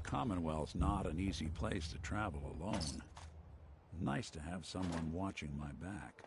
Commonwealth's not an easy place to travel alone. Nice to have someone watching my back.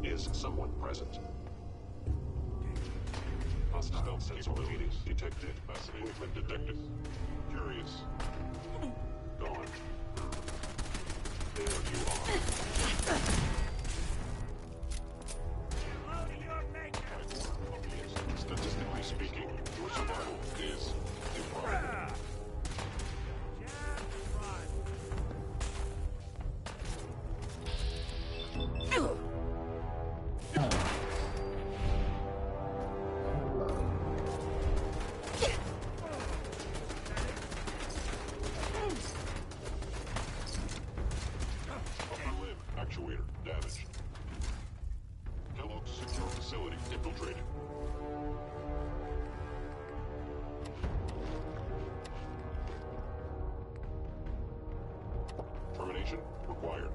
Is someone present? Hostile capabilities detected. Movement detected. Curious. Gone. There you are. Statistically speaking, your survival is improbable. Actuator damaged. Kellogg's secure facility infiltrated. Termination required.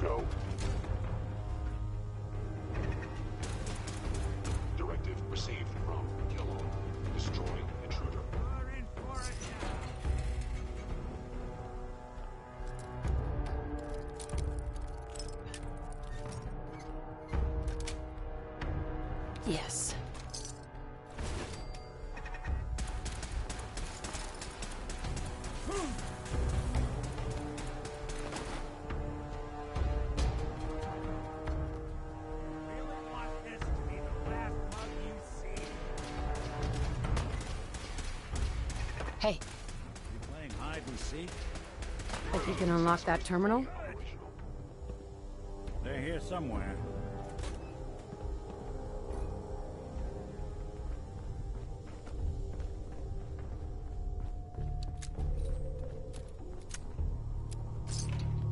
Go. Directive received from Kellogg. Destroy intruder. We're in for it now. Yes. Really want this to be the last mug you see? Hey, You playing hide and seek? think you can unlock that terminal? They're here somewhere.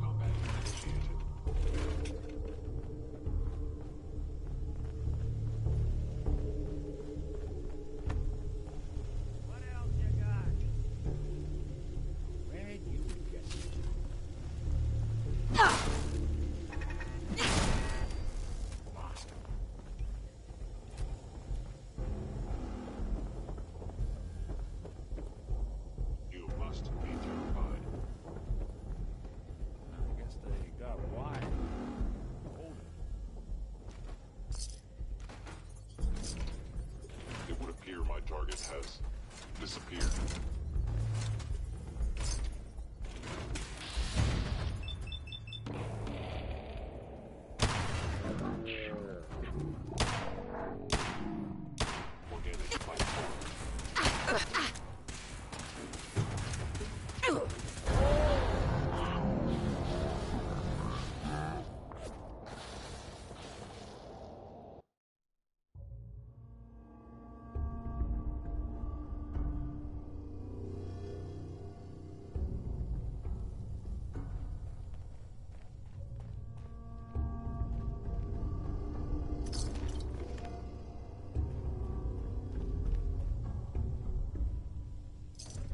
Combat initiated. What else you got? Where did you get it? You must be terrified. I guess they got wide. Hold it. It would appear my target has disappeared. Organic life form.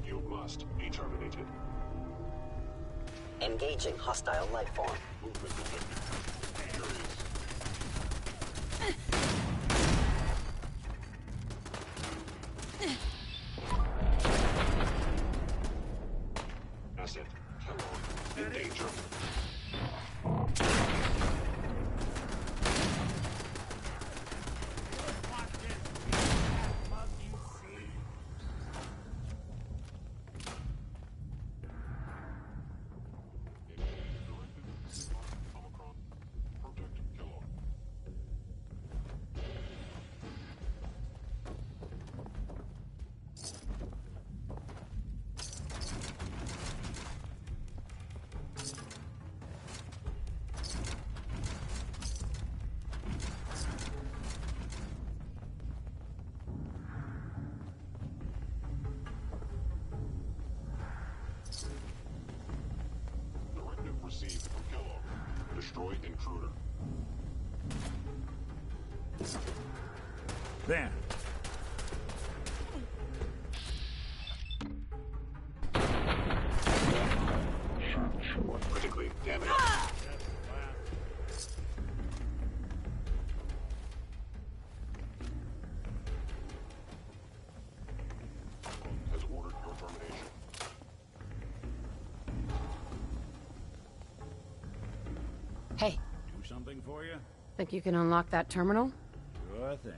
You must be terminated. Engaging hostile life form. Movement detected. Curious. Asset. Kellogg. In danger. Really want this to be the last mug you see? Directive. Omicron. Protect Kellogg. Directive received from Kellogg. Destroy intruder. There. Critically damaged. Has ordered your termination. Hey, Do something for you? think you can unlock that terminal? Sure thing.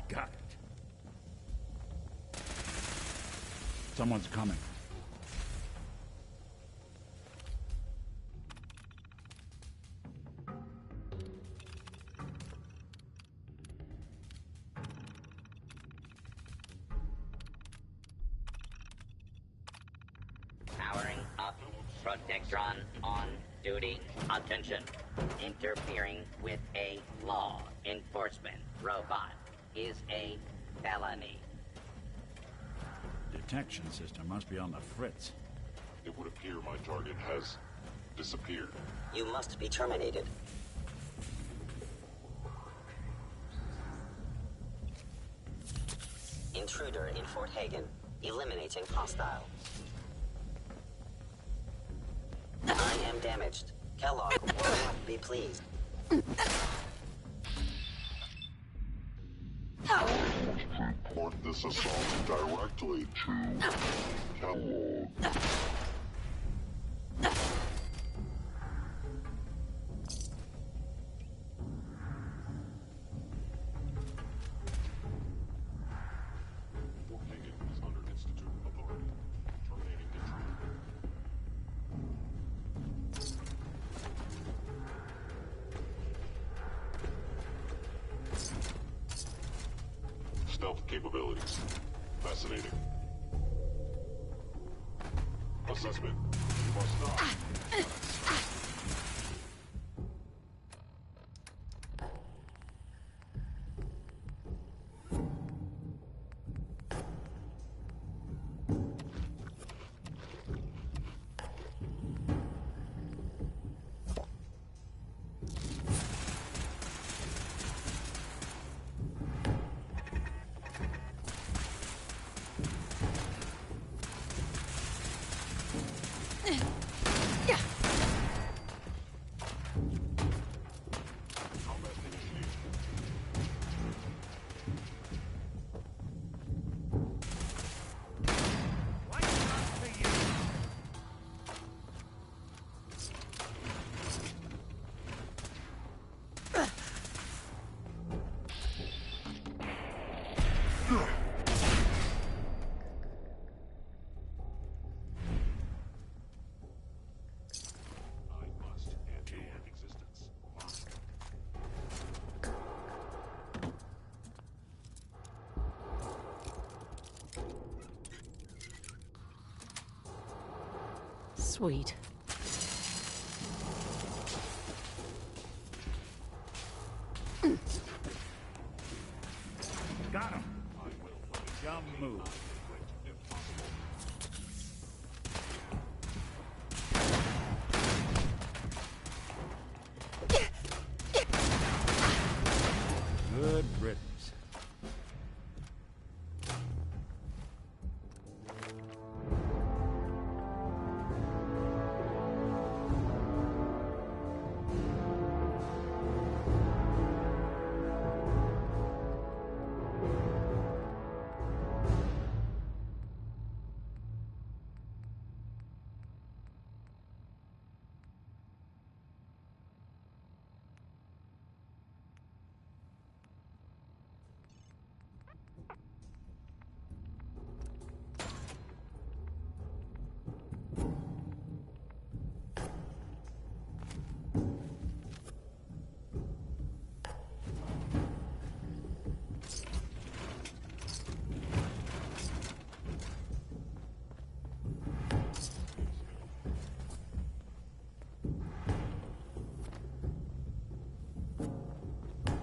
Got it. Someone's coming. Powering up. Protectron on duty. Attention. Interfering with a law enforcement robot is a felony. Detection system must be on the fritz. It would appear my target has disappeared. You must be terminated. intruder in Fort Hagen. Eliminating hostile. I am damaged. Kellogg will not be pleased. Report this assault directly to Kellogg. Fort Hagen is under Institute authority. Terminating intruder. Stealth capabilities. Fascinating. Assessment. You must stop. Combat initiated. What's up for you? I must end your existence. Sweet. Got him. I will punish Dumb move. conflict if possible. Good riddance.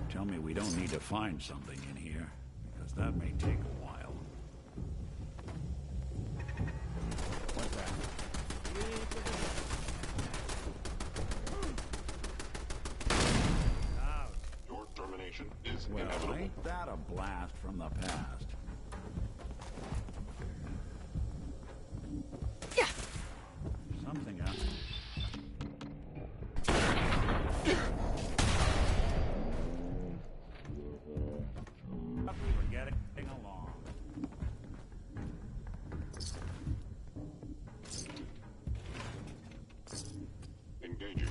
Tell me we don't need to find something in here, because that may take a while. What's that? Out. Your termination is Well, inevitable. ain't that a blast from the past? Something else. We're getting along. Engaging.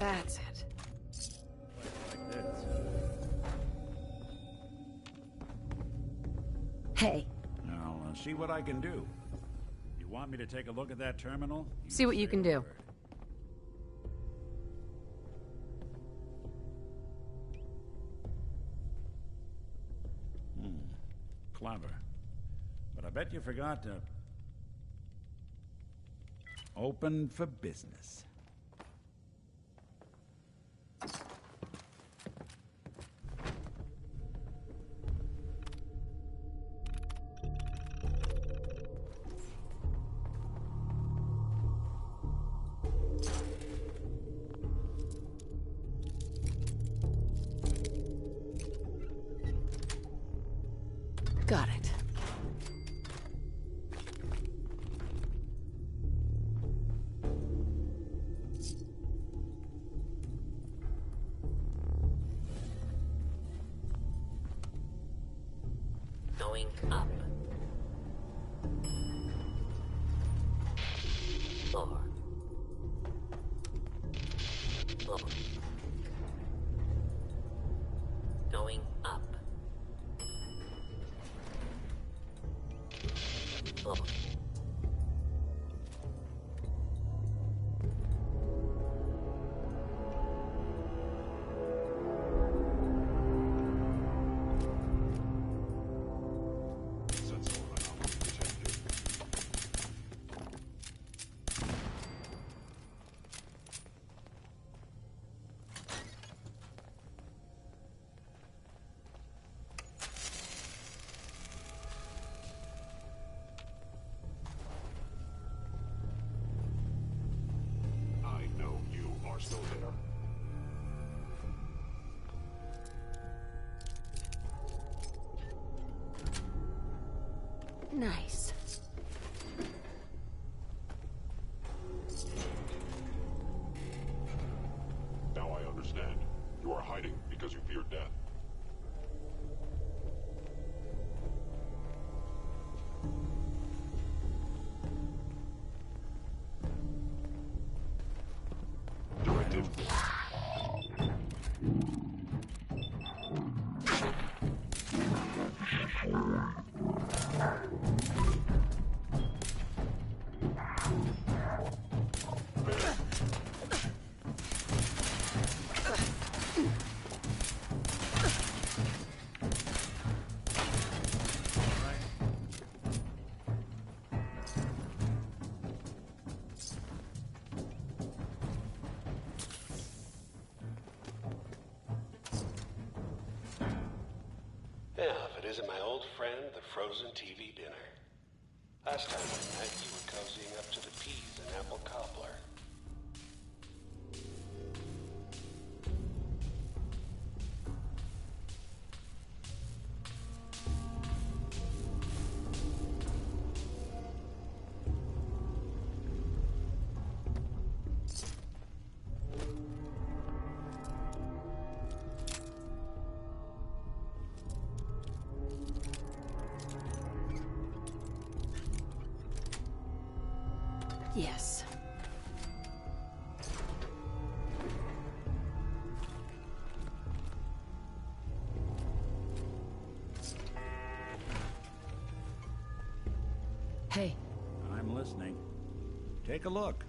That's it. Like this. Hey, I'll see what I can do. You want me to take a look at that terminal? see what you say can the do. word. Clever. But I bet you forgot to... Open for business. Got it. Going up. Floor. Floor. Going up. Floor. Sensible enough. Detective. I know you are still there. Nice. Now I understand. You are hiding because you fear death. Directive. Yeah, if it isn't my old friend, the frozen TV dinner. Last time we met, you were cozying up to the peas and apple cobbler. Yes. Hey, I'm listening. Take a look.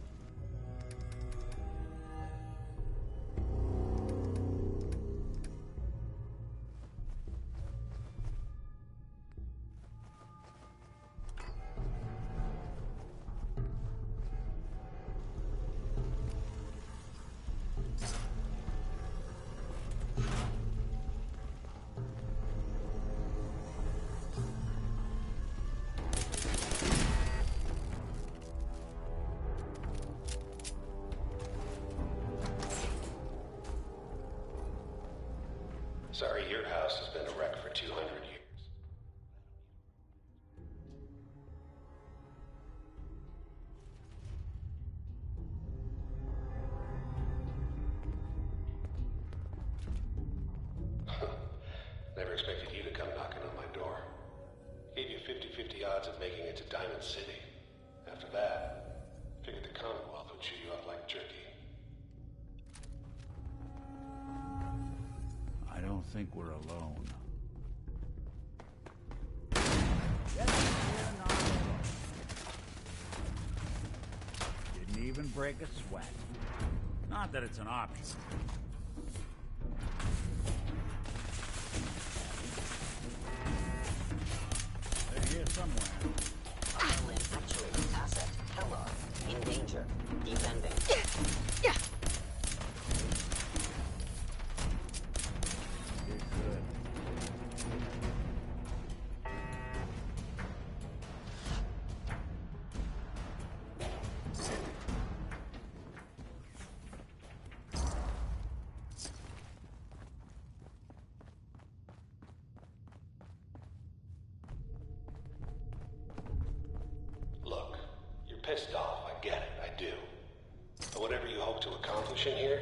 Sorry, your house has been a wreck for 200 years. Never expected you to come knocking on my door. Gave you 50-50 odds of making it to Diamond City. After that, figured the Commonwealth would chew you up like jerky. don't think we're alone. Yes, we're not alone. Didn't even break a sweat. Not that it's an option. They're here somewhere. File actuated. Asset. Kellogg. In danger. Defending. Yeah. You're good. Look, you're pissed off. I get it. I do. But whatever you hope to accomplish in here,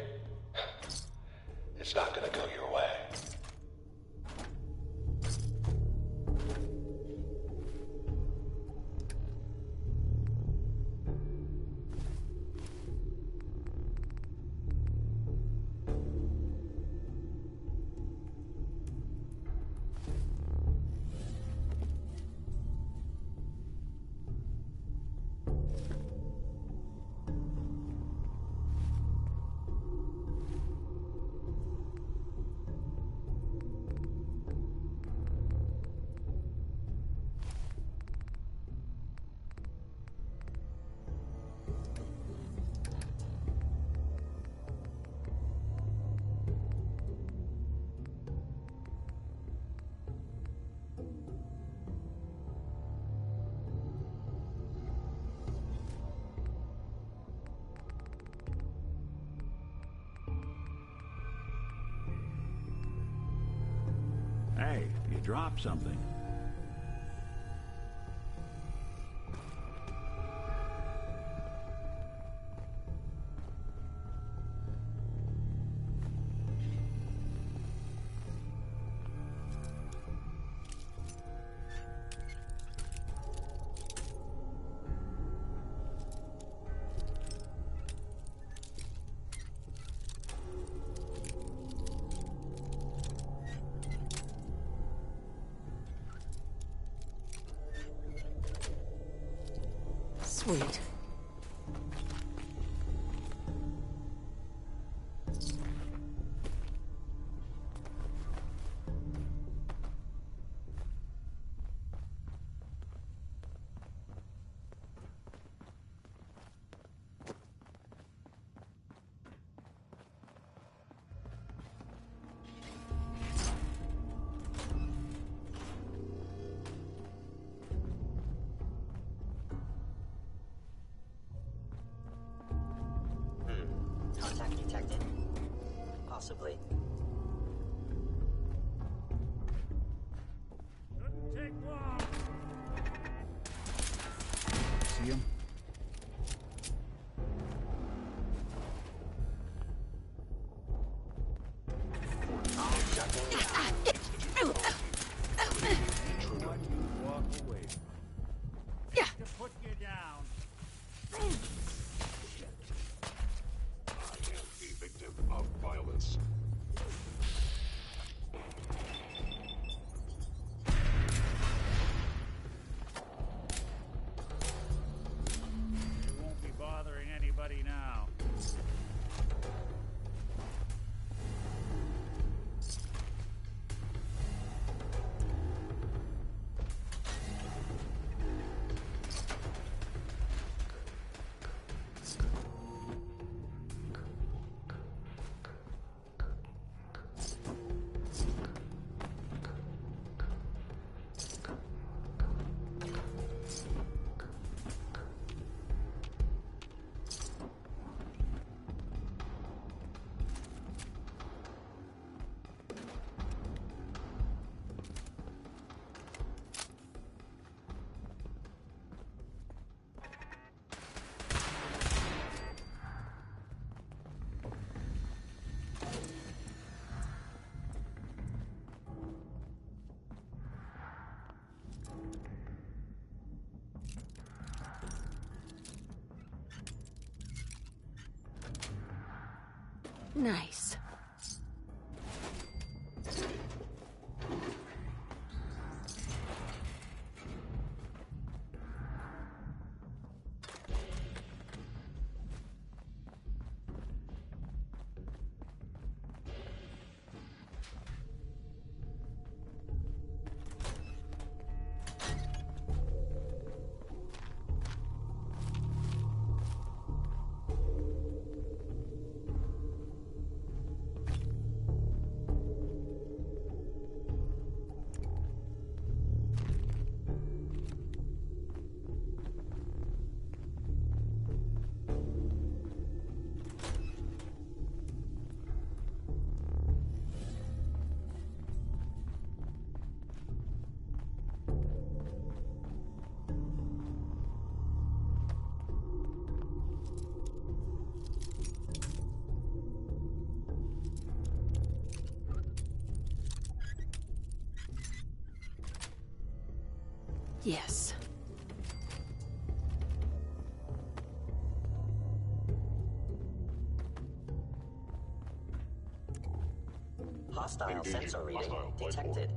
it's not gonna go your way. Hey, you dropped something. Sweet. Contact detected. Possibly. Shouldn't take long. See him? What you walk away. Yeah. To put you down. I am a victim of violence. You won't be bothering anybody now. Nice. Yes. Hostile Engaging sensor reading hostile life detected.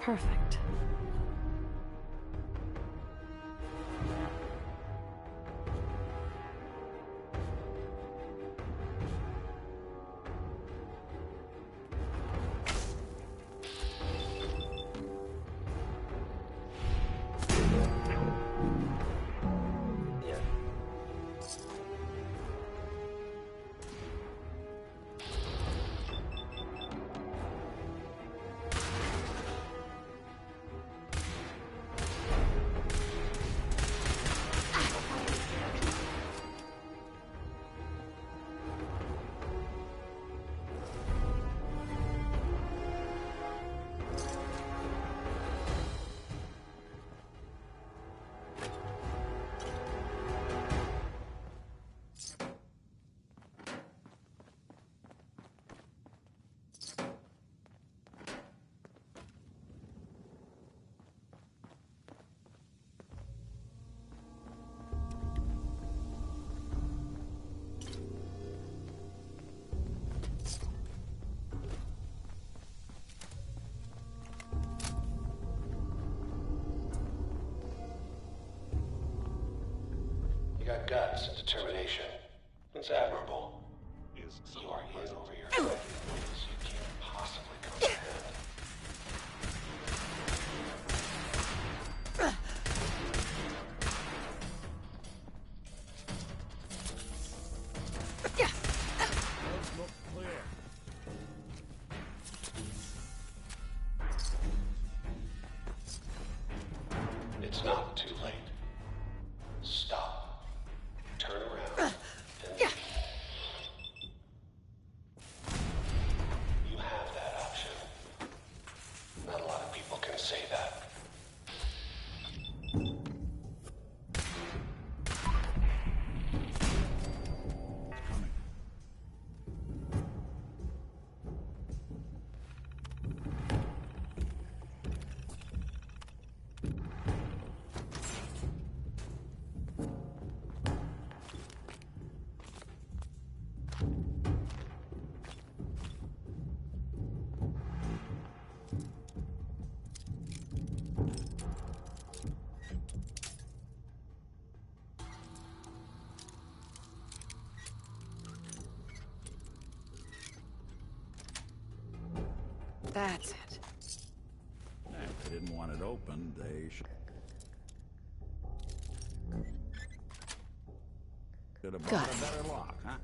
Perfect. Here. You got guts and determination. It's admirable. Is You are someone in present? over your head in ways you can't possibly comprehend. Yeah. Roads look clear. It's not too late. Stop. Turn around. And Yeah. you have that option. Not a lot of people can say that. Coming. That's it. If they didn't want it open, they should have Got bought a it. better lock, huh?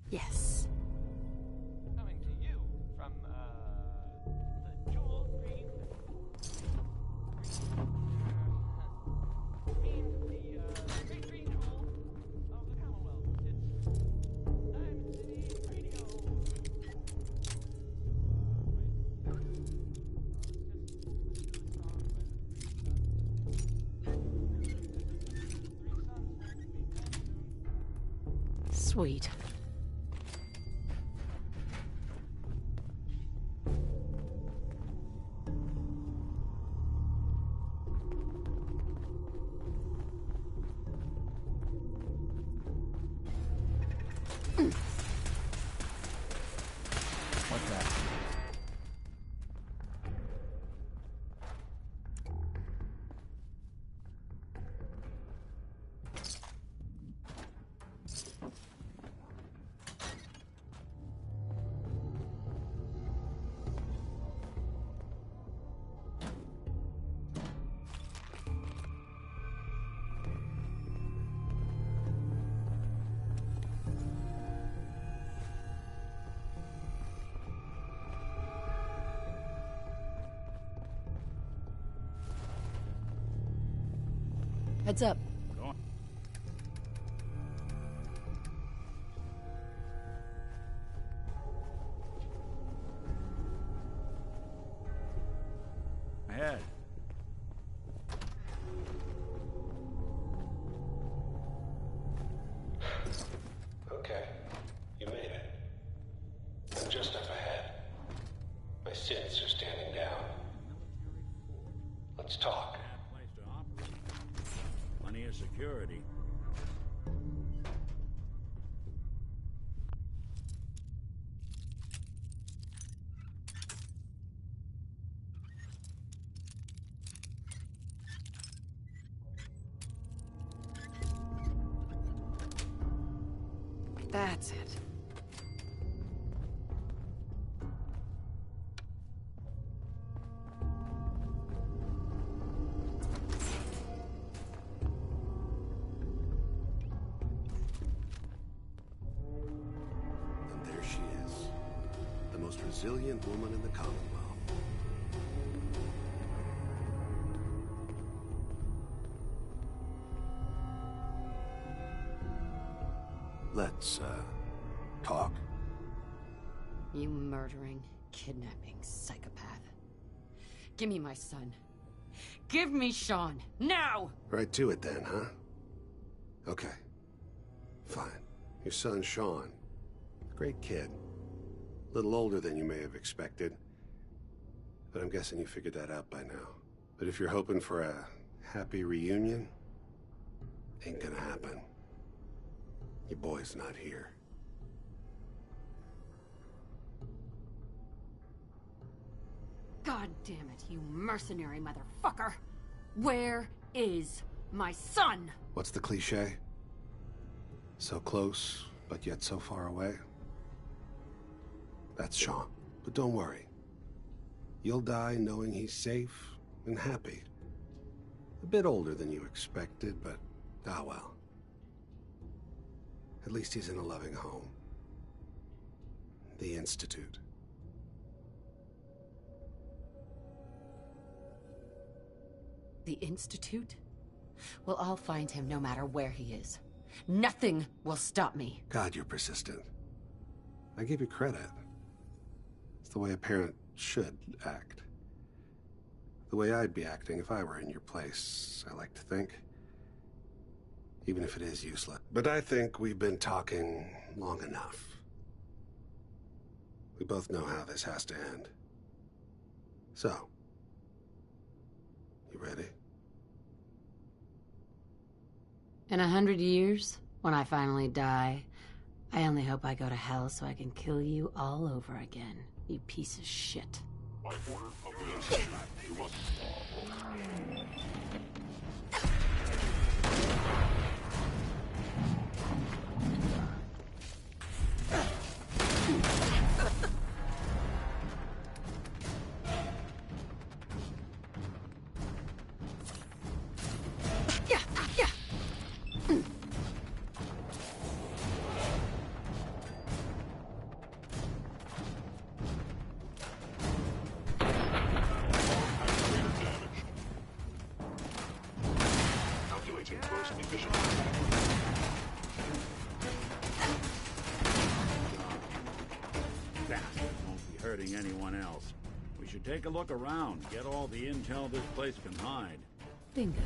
Yes. Coming to you from, the Jewel Green... means the, Great Green Jewel of the Commonwealth. It's Diamond City Radio. Sweet. What's that? Heads up. Go on. Ahead. Okay, you made it. I'm just up ahead. My sins are standing down. Let's talk. Bad place to operate. Plenty of security. That's it. And there she is, the most resilient woman in the Commonwealth. Let's, talk. You murdering, kidnapping psychopath. Give me my son. Give me Sean, now! Right to it then, huh? Okay. Fine. Your son, Sean. Great kid. A little older than you may have expected. But I'm guessing you figured that out by now. But if you're hoping for a happy reunion, ain't gonna happen. Your boy's not here. God damn it, you mercenary motherfucker! Where is my son? What's the cliche? So close, but yet so far away? That's Sean. But don't worry. You'll die knowing he's safe and happy. A bit older than you expected, but ah well. At least he's in a loving home. The Institute. The Institute? Well, I'll find him no matter where he is. Nothing will stop me. God, you're persistent. I give you credit. It's the way a parent should act. The way I'd be acting if I were in your place, I like to think. Even if it is useless. But I think we've been talking long enough. We both know how this has to end. So, you ready? In 100 years, when I finally die, I only hope I go to hell so I can kill you all over again, you piece of shit. By order of the Institute, you must... Calculating burst efficiency. Bastard won't be hurting anyone else. We should take a look around, get all the intel this place can hide. Bingo.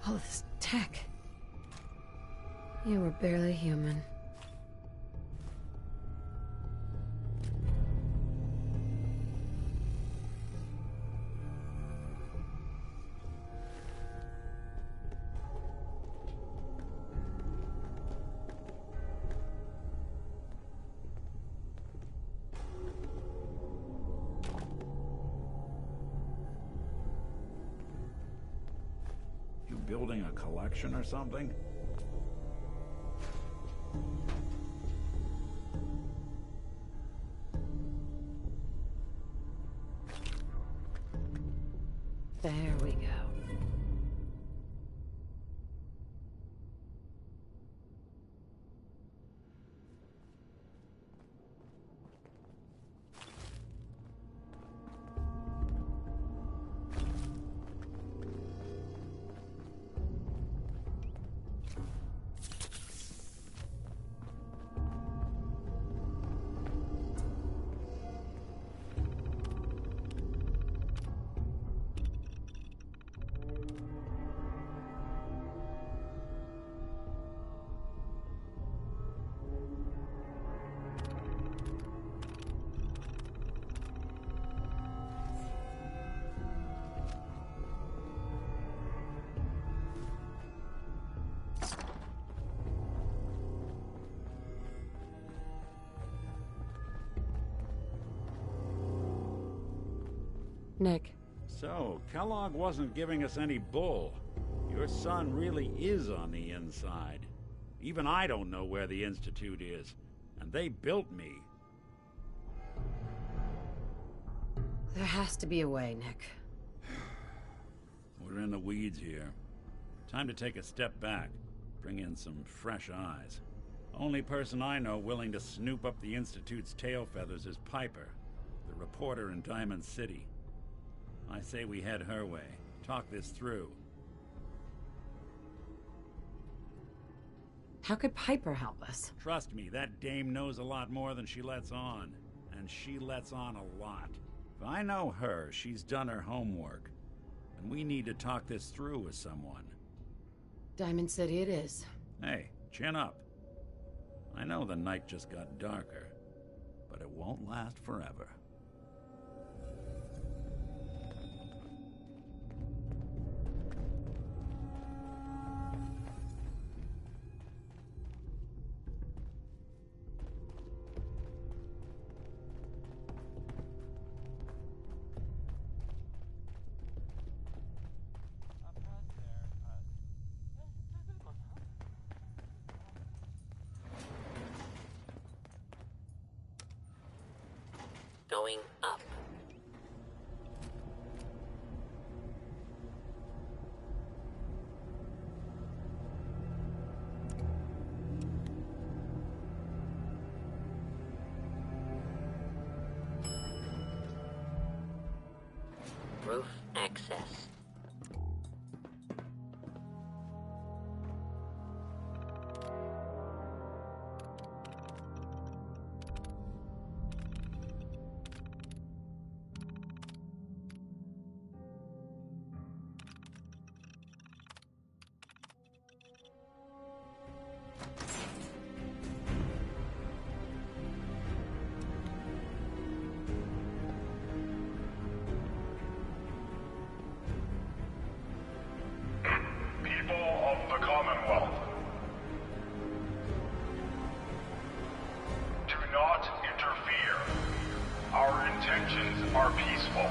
All this tech. You were barely human. You building a collection or something? There we go. Nick. So, Kellogg wasn't giving us any bull. Your son really is on the inside. Even I don't know where the Institute is, and they built me. There has to be a way, Nick. We're in the weeds here. Time to take a step back, bring in some fresh eyes. Only person I know willing to snoop up the Institute's tail feathers is Piper, the reporter in Diamond City. I say we head her way, talk this through. How could Piper help us? Trust me, that dame knows a lot more than she lets on. And she lets on a lot. If I know her, she's done her homework. And we need to talk this through with someone. Diamond City it is. Hey, chin up. I know the night just got darker, but it won't last forever. Going up. Roof access. Are peaceful.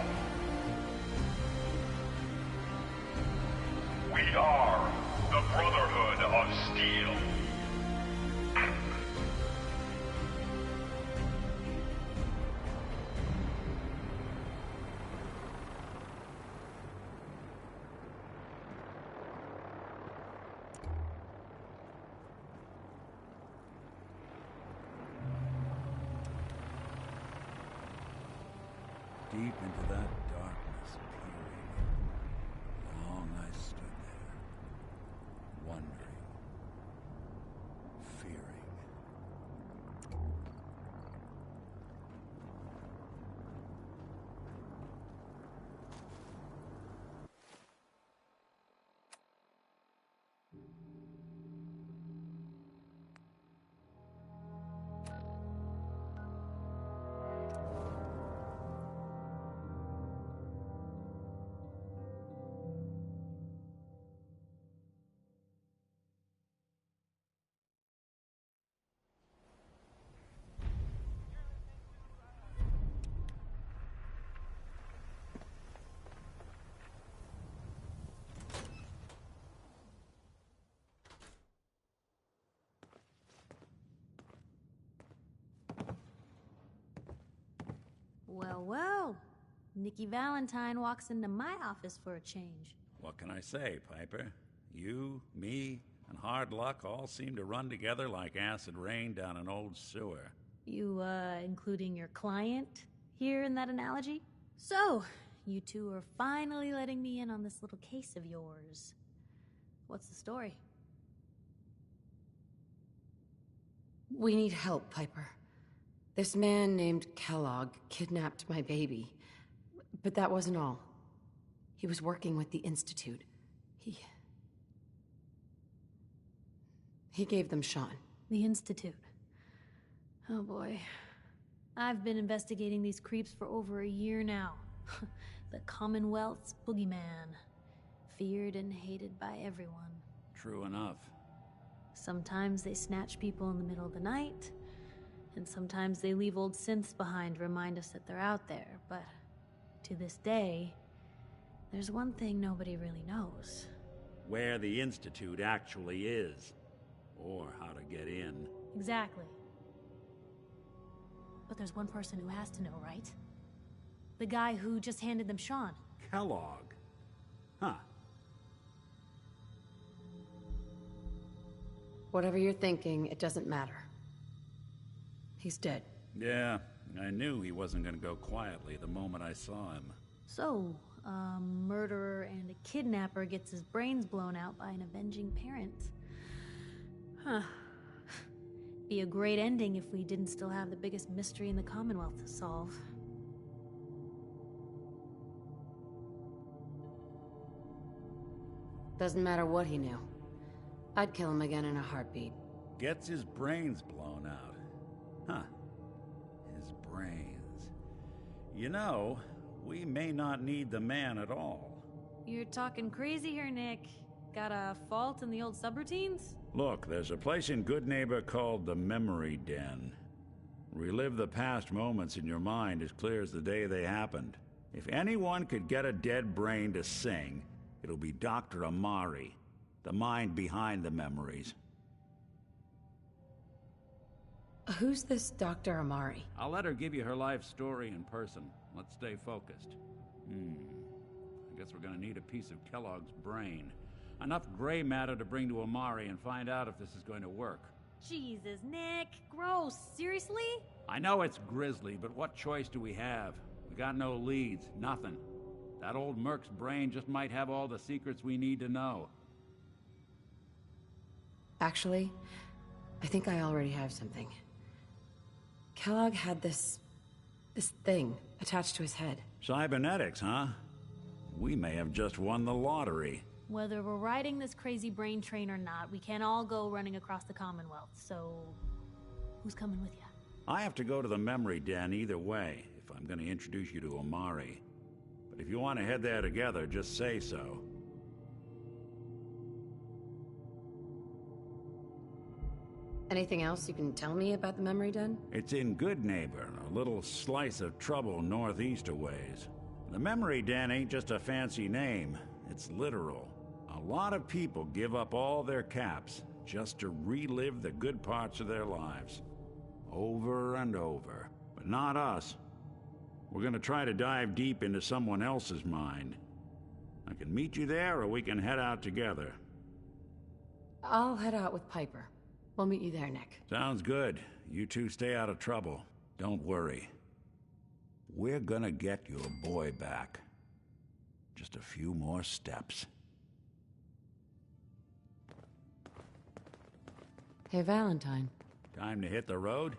We are the Brotherhood of Steel. Deep into that darkness, peering. Long I stood there, wondering, fearing. Well, well. Nikki Valentine walks into my office for a change. What can I say, Piper? You, me, and hard luck all seem to run together like acid rain down an old sewer. You, including your client here in that analogy? So, you two are finally letting me in on this little case of yours. What's the story? We need help, Piper. This man named Kellogg kidnapped my baby. But that wasn't all. He was working with the Institute. He gave them Sean. The Institute. Oh boy. I've been investigating these creeps for over a year now. The Commonwealth's boogeyman. Feared and hated by everyone. True enough. Sometimes they snatch people in the middle of the night, and sometimes they leave old synths behind to remind us that they're out there, but to this day, there's one thing nobody really knows. Where the Institute actually is. Or how to get in. Exactly. But there's one person who has to know, right? The guy who just handed them Sean. Kellogg. Huh. Whatever you're thinking, it doesn't matter. He's dead. Yeah, I knew he wasn't gonna go quietly the moment I saw him. So, a murderer and a kidnapper gets his brains blown out by an avenging parent. Huh. Be a great ending if we didn't still have the biggest mystery in the Commonwealth to solve. Doesn't matter what he knew. I'd kill him again in a heartbeat. Gets his brains blown out. Huh. His brains. You know, we may not need the man at all. You're talking crazy here, Nick. Got a fault in the old subroutines? Look, there's a place in Good Neighbor called the Memory Den. Relive the past moments in your mind as clear as the day they happened. If anyone could get a dead brain to sing, it'll be Dr. Amari, the mind behind the memories. Who's this Dr. Amari? I'll let her give you her life story in person. Let's stay focused. I guess we're gonna need a piece of Kellogg's brain. Enough gray matter to bring to Amari and find out if this is going to work. Jesus, Nick. Gross. Seriously? I know it's grisly, but what choice do we have? We got no leads, nothing. That old Merc's brain just might have all the secrets we need to know. Actually, I think I already have something. Kellogg had this thing attached to his head. Cybernetics, huh? We may have just won the lottery. Whether we're riding this crazy brain train or not, we can't all go running across the Commonwealth, so... who's coming with you? I have to go to the Memory Den either way, if I'm gonna introduce you to Amari. But if you want to head there together, just say so. Anything else you can tell me about the Memory Den? It's in Good Neighbor, a little slice of trouble northeast a ways. The Memory Den ain't just a fancy name, it's literal. A lot of people give up all their caps just to relive the good parts of their lives. Over and over. But not us. We're gonna try to dive deep into someone else's mind. I can meet you there, or we can head out together. I'll head out with Piper. We'll meet you there, Nick. Sounds good. You two stay out of trouble. Don't worry. We're gonna get your boy back. Just a few more steps. Hey, Valentine. Time to hit the road?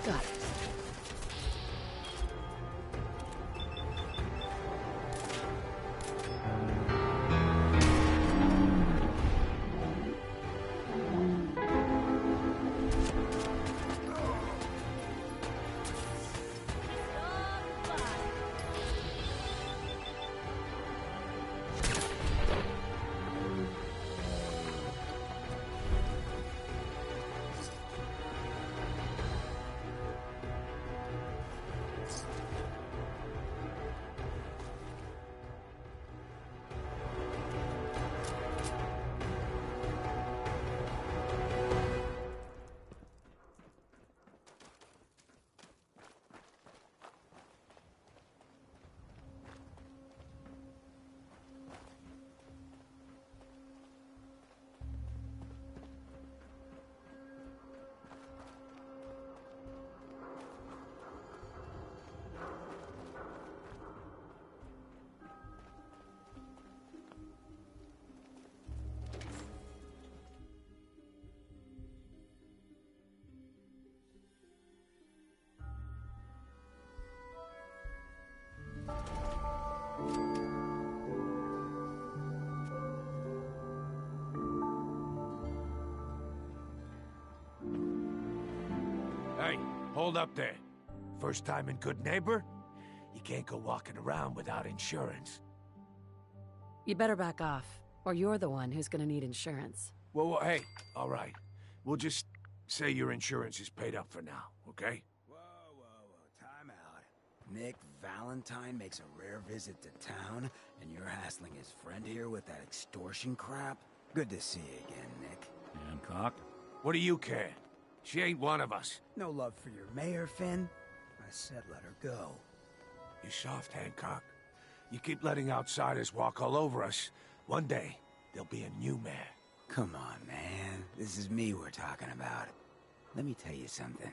Got it. Hey, hold up there. First time in Good Neighbor? You can't go walking around without insurance. You better back off, or you're the one who's gonna need insurance. Well, hey, all right. We'll just say your insurance is paid up for now, okay? Whoa, time out. Nick Valentine makes a rare visit to town, and you're hassling his friend here with that extortion crap? Good to see you again, Nick. Hancock? What do you care? She ain't one of us. No love for your mayor, Finn? I said let her go. You soft, Hancock. You keep letting outsiders walk all over us. One day, there'll be a new mayor. Come on, man. This is me we're talking about. Let me tell you something.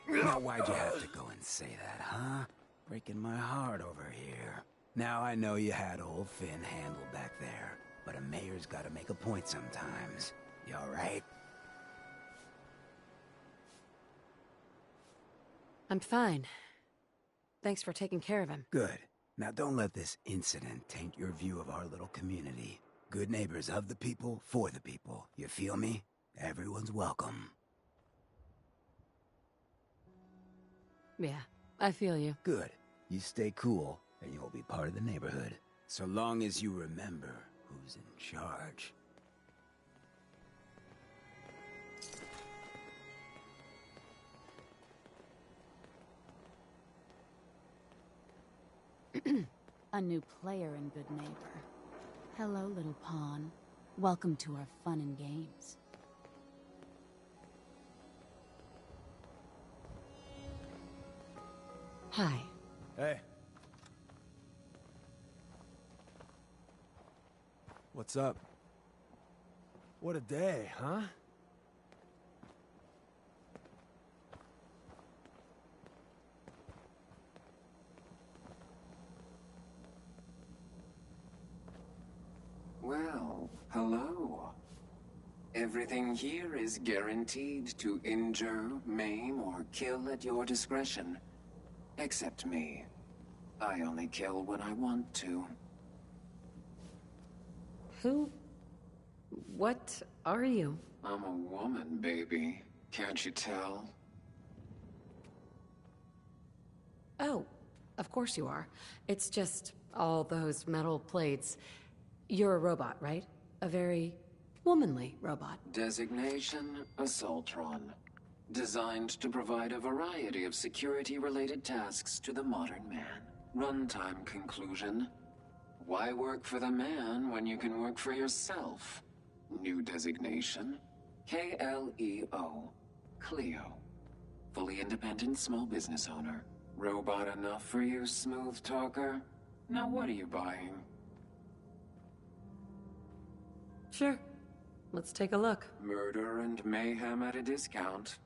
Now, why'd you have to go and say that, huh? Breaking my heart over here. Now I know you had old Finn handled back there, but a mayor's gotta make a point sometimes. You alright? I'm fine. Thanks for taking care of him. Good. Now don't let this incident taint your view of our little community. Good neighbors of the people, for the people. You feel me? Everyone's welcome. Yeah, I feel you. Good. You stay cool, and you'll be part of the neighborhood. So long as you remember who's in charge. A new player and good neighbor. Hello, little pawn. Welcome to our fun and games. Hi. Hey. What's up? What a day, huh? Well, hello. Everything here is guaranteed to injure, maim, or kill at your discretion. Except me. I only kill when I want to. Who? What are you? I'm a woman, baby. Can't you tell? Oh, of course you are. It's just all those metal plates. You're a robot, right? A very womanly robot. Designation, Assaultron. Designed to provide a variety of security-related tasks to the modern man. Runtime conclusion. Why work for the man when you can work for yourself? New designation. KLEO. Cleo. Fully independent small business owner. Robot enough for you, smooth talker? Now what are you buying? Sure. Let's take a look. Murder and mayhem at a discount.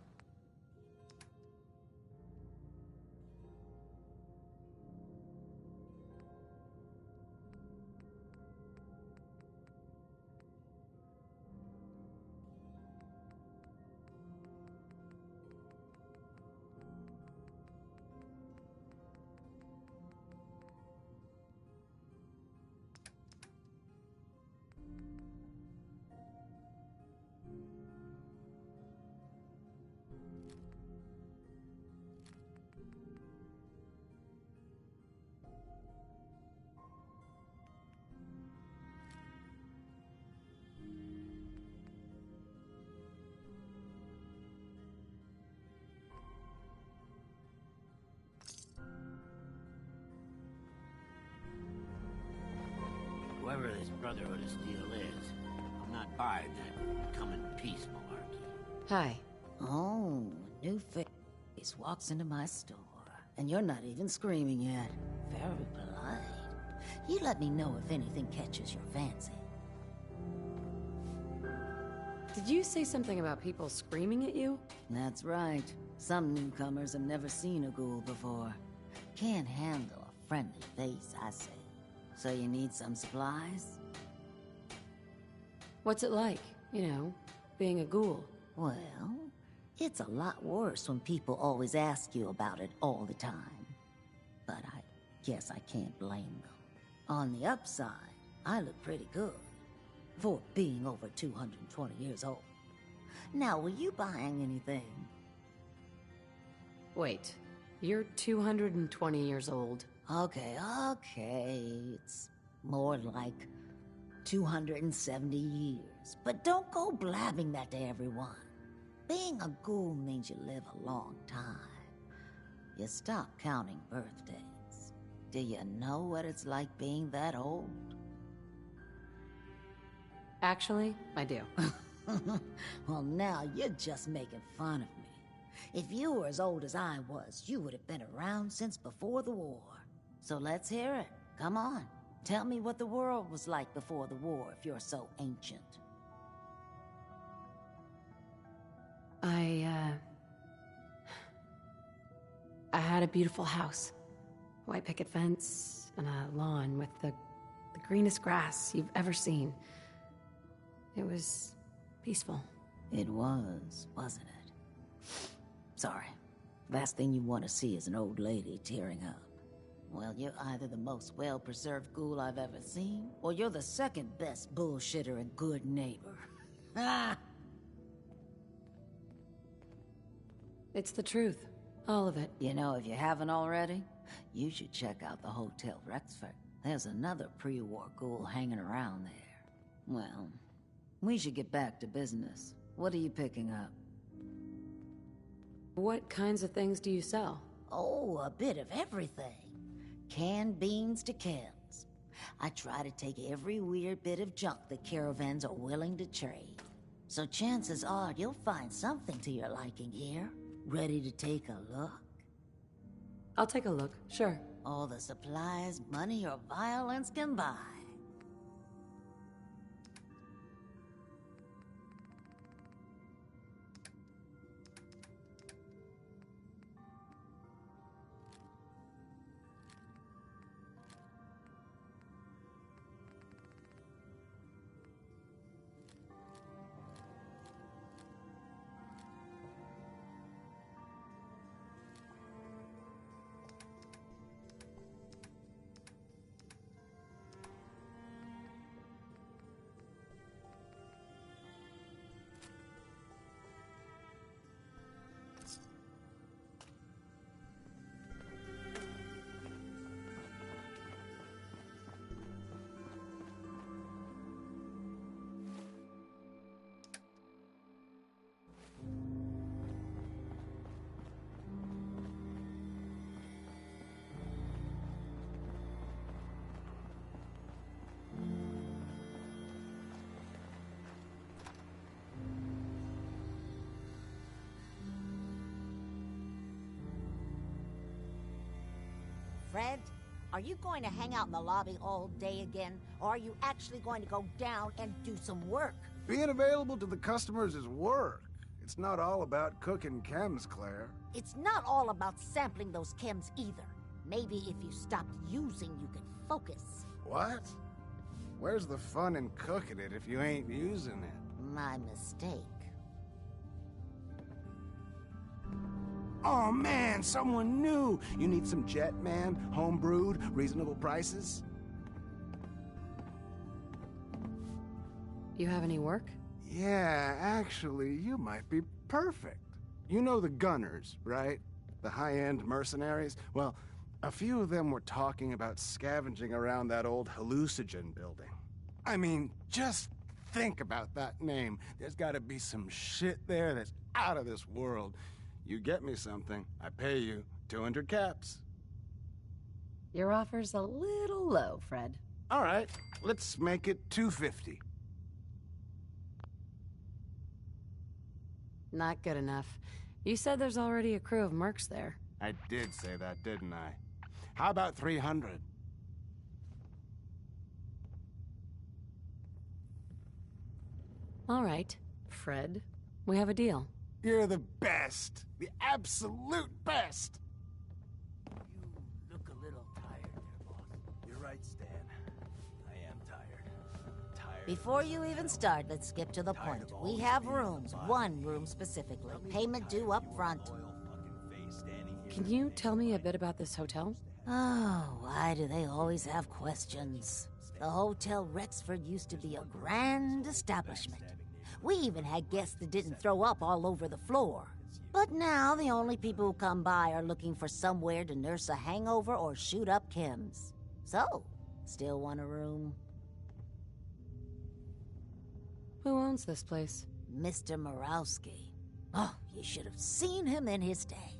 Whoever this Brotherhood of Steel is, I'm not buying that come in peace malarkey. Hi. Oh, a new face walks into my store, and you're not even screaming yet. Very polite. You let me know if anything catches your fancy. Did you say something about people screaming at you? That's right. Some newcomers have never seen a ghoul before. Can't handle a friendly face, I say. So you need some supplies? What's it like, you know, being a ghoul? Well, it's a lot worse when people always ask you about it all the time. But I guess I can't blame them. On the upside, I look pretty good for being over 220 years old. Now, were you buying anything? Wait, you're 220 years old. Okay. It's more like 270 years. But don't go blabbing that to everyone. Being a ghoul means you live a long time. You stop counting birthdays. Do you know what it's like being that old? Actually, I do. Well, now you're just making fun of me. If you were as old as I was, you would have been around since before the war. So let's hear it. Come on. Tell me what the world was like before the war if you're so ancient. I had a beautiful house. White picket fence and a lawn with the greenest grass you've ever seen. It was peaceful. It was, wasn't it? Sorry. Last thing you want to see is an old lady tearing up. Well, you're either the most well-preserved ghoul I've ever seen, or you're the second best bullshitter and good neighbor. Ah! It's the truth. All of it. You know, if you haven't already, you should check out the Hotel Rexford. There's another pre-war ghoul hanging around there. Well, we should get back to business. What are you picking up? What kinds of things do you sell? Oh, a bit of everything. Canned beans to chems. I try to take every weird bit of junk the caravans are willing to trade. So chances are you'll find something to your liking here. Ready to take a look? I'll take a look, sure. All the supplies money or violence can buy. Fred, are you going to hang out in the lobby all day again, or are you actually going to go down and do some work? Being available to the customers is work. It's not all about cooking chems, Claire. It's not all about sampling those chems either. Maybe if you stopped using, you could focus. What? Where's the fun in cooking it if you ain't using it? My mistake. Oh man, someone new! You need some Jet Man, home-brewed, reasonable prices? You have any work? Yeah, actually, you might be perfect. You know the Gunners, right? The high-end mercenaries? Well, a few of them were talking about scavenging around that old hallucinogen building. I mean, just think about that name. There's gotta be some shit there that's out of this world. You get me something, I pay you 200 caps. Your offer's a little low, Fred. All right, let's make it 250. Not good enough. You said there's already a crew of mercs there. I did say that, didn't I? How about 300? All right, Fred. We have a deal. You're the best. The absolute best. You look a little tired there, boss. You're right, Stan. I am tired. Before you even start, let's skip to the point. We have rooms, one room specifically. Payment due up front. Can you tell me a bit about this hotel? Oh, why do they always have questions? The Hotel Rexford used to be a grand establishment. We even had guests that didn't throw up all over the floor. But now the only people who come by are looking for somewhere to nurse a hangover or shoot up chems. So, still want a room? Who owns this place? Mr. Murawski. Oh, you should have seen him in his day.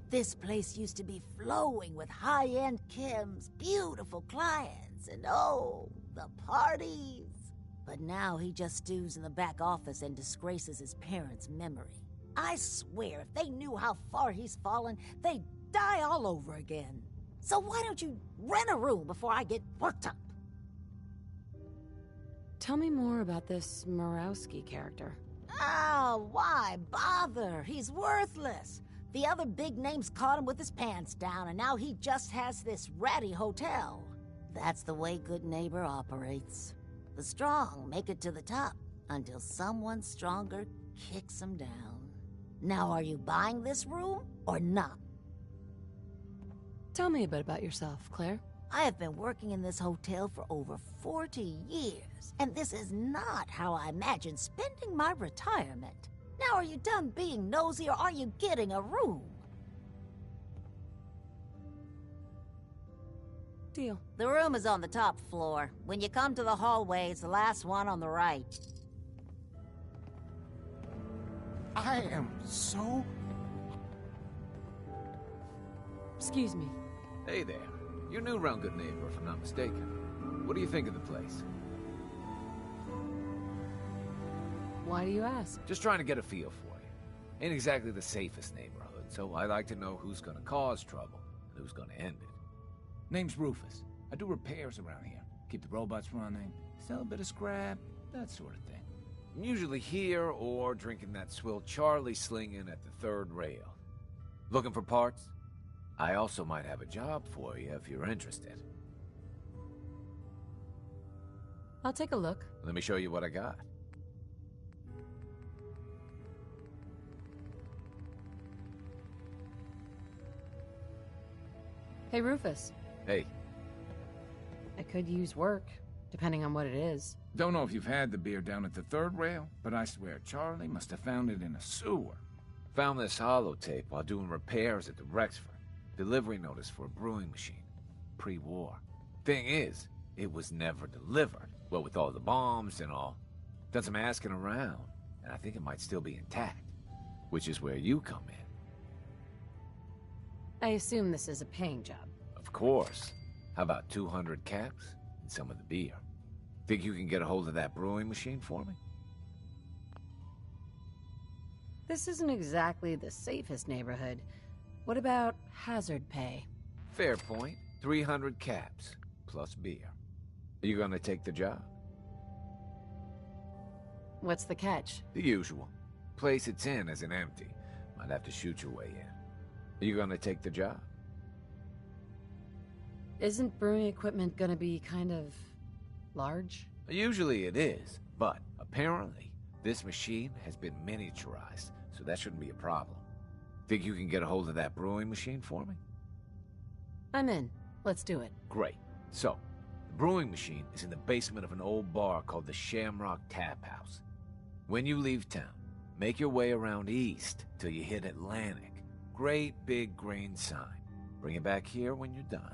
This place used to be flowing with high-end chems, beautiful clients, and oh, the parties. But now he just stews in the back office and disgraces his parents' memory. I swear, if they knew how far he's fallen, they'd die all over again. So why don't you rent a room before I get worked up? Tell me more about this Murawski character. Oh, why bother? He's worthless. The other big names caught him with his pants down, and now he just has this ratty hotel. That's the way Good Neighbor operates. The strong make it to the top until someone stronger kicks them down. Now, are you buying this room or not? Tell me a bit about yourself, Claire. I have been working in this hotel for over 40 years, and this is not how I imagined spending my retirement. Now, are you done being nosy, or are you getting a room? Deal. The room is on the top floor. When you come to the hallway, it's the last one on the right. I am so... Excuse me. Hey there. You're new around Good Neighbor, if I'm not mistaken. What do you think of the place? Why do you ask? Just trying to get a feel for you. Ain't exactly the safest neighborhood, so I like to know who's gonna cause trouble and who's gonna end it. Name's Rufus. I do repairs around here. Keep the robots running, sell a bit of scrap, that sort of thing. I'm usually here or drinking that swill Charlie slinging at the third rail. Looking for parts? I also might have a job for you if you're interested. I'll take a look. Let me show you what I got. Hey, Rufus. Hey. I could use work, depending on what it is. Don't know if you've had the beer down at the third rail, but I swear Charlie must have found it in a sewer. Found this holotape while doing repairs at the Rexford. Delivery notice for a brewing machine. Pre-war. Thing is, it was never delivered. Well, with all the bombs and all. Done some asking around, and I think it might still be intact. Which is where you come in. I assume this is a paying job. Of course. How about 200 caps and some of the beer? Think you can get a hold of that brewing machine for me? This isn't exactly the safest neighborhood. What about hazard pay? Fair point. 300 caps, plus beer. Are you gonna take the job? What's the catch? The usual. Place it's in isn't empty. Might have to shoot your way in. Are you gonna take the job? Isn't brewing equipment gonna be kind of... large? Usually it is, but apparently this machine has been miniaturized, so that shouldn't be a problem. Think you can get a hold of that brewing machine for me? I'm in. Let's do it. Great. So, the brewing machine is in the basement of an old bar called the Shamrock Tap House. When you leave town, make your way around east till you hit Atlantic. Great big green sign. Bring it back here when you're done.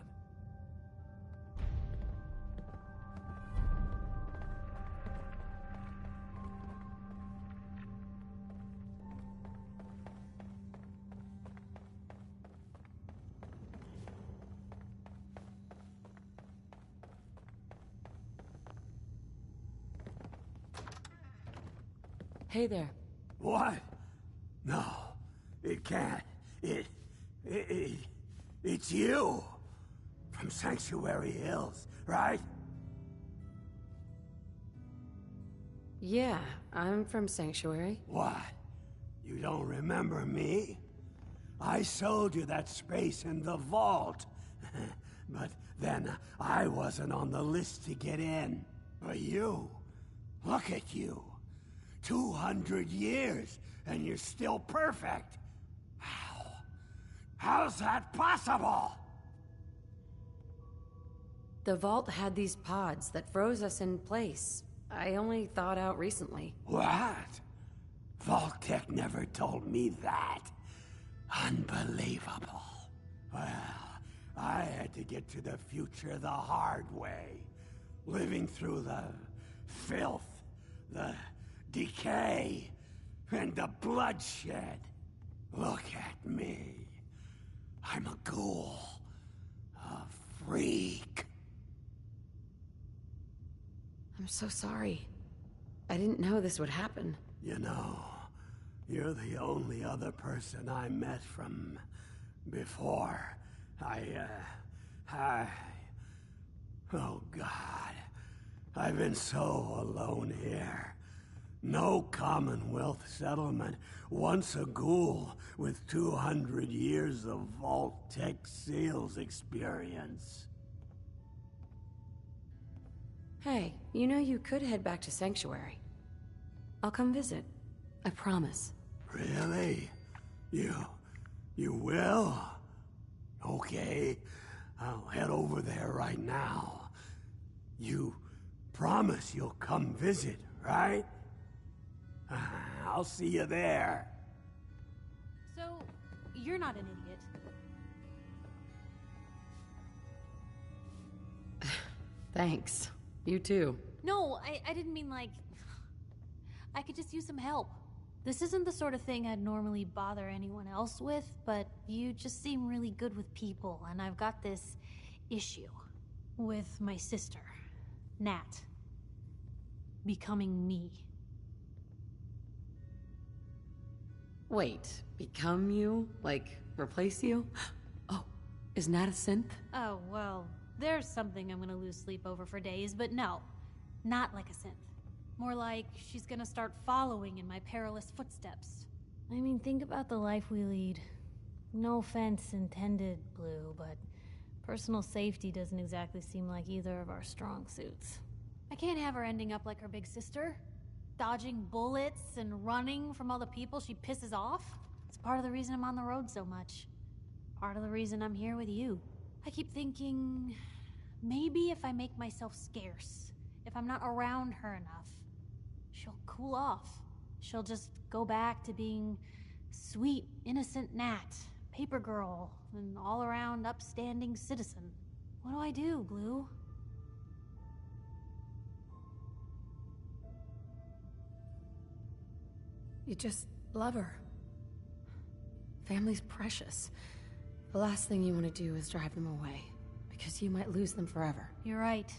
Hey there. What? No, it can't. It's you. From Sanctuary Hills, right? Yeah, I'm from Sanctuary. What? You don't remember me? I sold you that space in the vault. But then I wasn't on the list to get in. But you, look at you. 200 years, and you're still perfect. How? How's that possible? The vault had these pods that froze us in place. I only thawed out recently. What? Vault-Tec never told me that. Unbelievable. Well, I had to get to the future the hard way. Living through the filth, the decay, and the bloodshed. Look at me. I'm a ghoul. A freak. I'm so sorry. I didn't know this would happen. You know, you're the only other person I met from before. Oh God. I've been so alone here. No Commonwealth settlement, once a ghoul with 200 years of Vault-Tec sales experience. Hey, you know you could head back to Sanctuary. I'll come visit. I promise. Really? You will? Okay, I'll head over there right now. You promise you'll come visit, right? I'll see you there. So, you're not an idiot. Thanks. You too. No, I didn't mean like... I could just use some help. This isn't the sort of thing I'd normally bother anyone else with, but you just seem really good with people, and I've got this issue with my sister, Nat, becoming me. Wait, become you? Like, replace you? Oh, is Nat a synth? Oh, well, there's something I'm gonna lose sleep over for days, but no, not like a synth. More like she's gonna start following in my perilous footsteps. I mean, think about the life we lead. No offense intended, Blue, but personal safety doesn't exactly seem like either of our strong suits. I can't have her ending up like her big sister, dodging bullets and running from all the people she pisses off. It's part of the reason I'm on the road so much. Part of the reason I'm here with you. I keep thinking, maybe if I make myself scarce, if I'm not around her enough, she'll cool off. She'll just go back to being sweet, innocent Nat, paper girl, an all-around upstanding citizen. What do I do, Blue? You just love her. Family's precious. The last thing you want to do is drive them away, because you might lose them forever. You're right.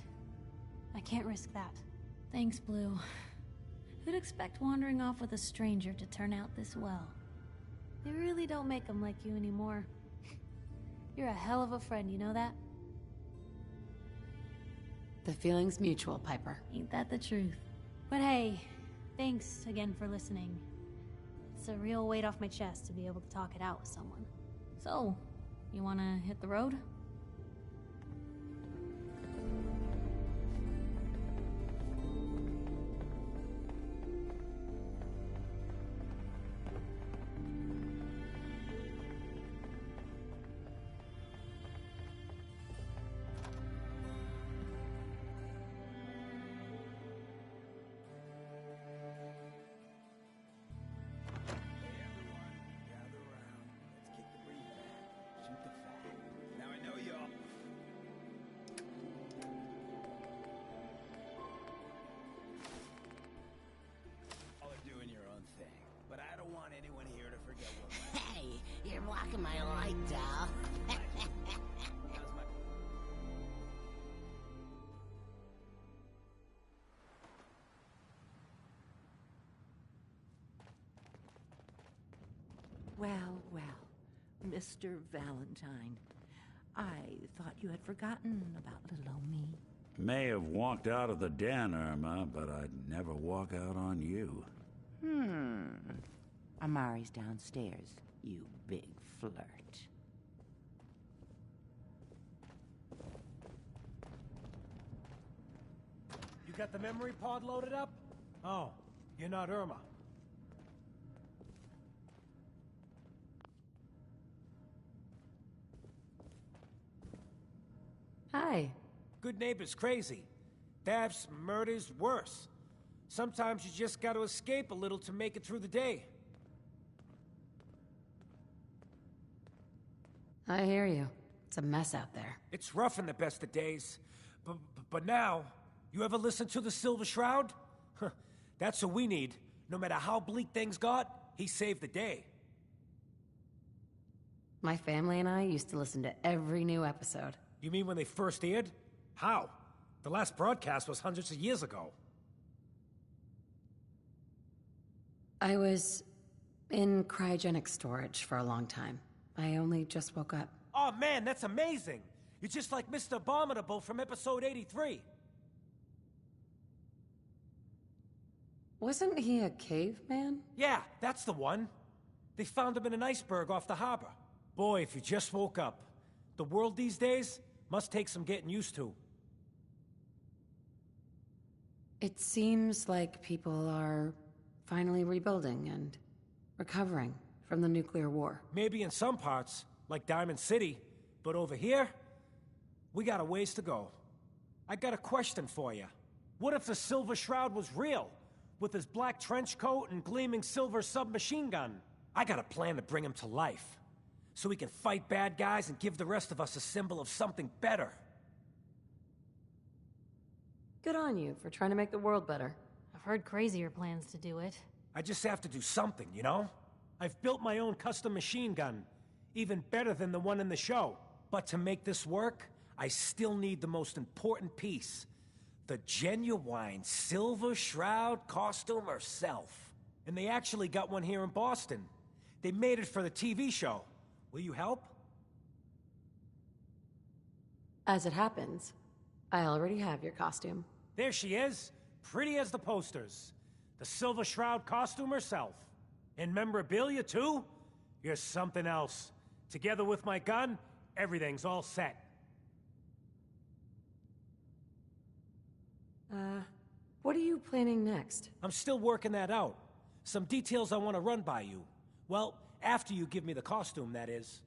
I can't risk that. Thanks, Blue. Who'd expect wandering off with a stranger to turn out this well? They really don't make them like you anymore. You're a hell of a friend, you know that? The feeling's mutual, Piper. Ain't that the truth? But hey, thanks again for listening. It's a real weight off my chest to be able to talk it out with someone. So, you wanna hit the road? You're blocking my light, doll. Well, well, Mr. Valentine. I thought you had forgotten about little old me. May have walked out of the den, Irma, but I'd never walk out on you. Amari's downstairs, you big flirt. You got the memory pod loaded up? Oh, you're not Irma. Hi. Good neighbor's crazy. Thefts, murders, worse. Sometimes you just gotta escape a little to make it through the day. I hear you. It's a mess out there. It's rough in the best of days. But now, you ever listen to the Silver Shroud? That's who we need. No matter how bleak things got, he saved the day. My family and I used to listen to every new episode. You mean when they first aired? How? The last broadcast was hundreds of years ago. I was in cryogenic storage for a long time. I only just woke up. Oh man, that's amazing! You're just like Mr. Abominable from episode 83. Wasn't he a caveman? Yeah, that's the one. They found him in an iceberg off the harbor. Boy, if you just woke up. The world these days must take some getting used to. It seems like people are finally rebuilding and recovering from the nuclear war. Maybe in some parts, like Diamond City, but over here, we got a ways to go. I got a question for you. What if the Silver Shroud was real, with his black trench coat and gleaming silver submachine gun? I got a plan to bring him to life, so he can fight bad guys and give the rest of us a symbol of something better. Good on you for trying to make the world better. I've heard crazier plans to do it. I just have to do something, you know? I've built my own custom machine gun, even better than the one in the show. But to make this work, I still need the most important piece. The genuine Silver Shroud costume herself. And they actually got one here in Boston. They made it for the TV show. Will you help? As it happens, I already have your costume. There she is, pretty as the posters. The Silver Shroud costume herself. And memorabilia, too? You're something else. Together with my gun, everything's all set. What are you planning next? I'm still working that out. Some details I want to run by you. Well, after you give me the costume, that is.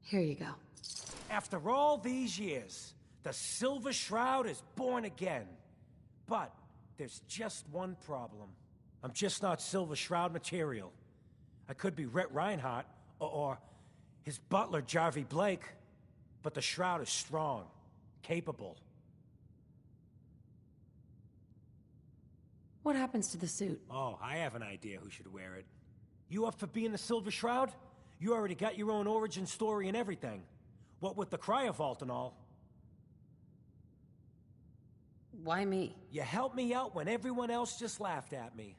Here you go. After all these years, the Silver Shroud is born again. But there's just one problem. I'm just not Silver Shroud material. I could be Rhett Reinhardt, or his butler, Jarvie Blake. But the Shroud is strong, capable. What happens to the suit? Oh, I have an idea who should wear it. You up for being the Silver Shroud? You already got your own origin story and everything. What with the cryovault and all. Why me? You helped me out when everyone else just laughed at me.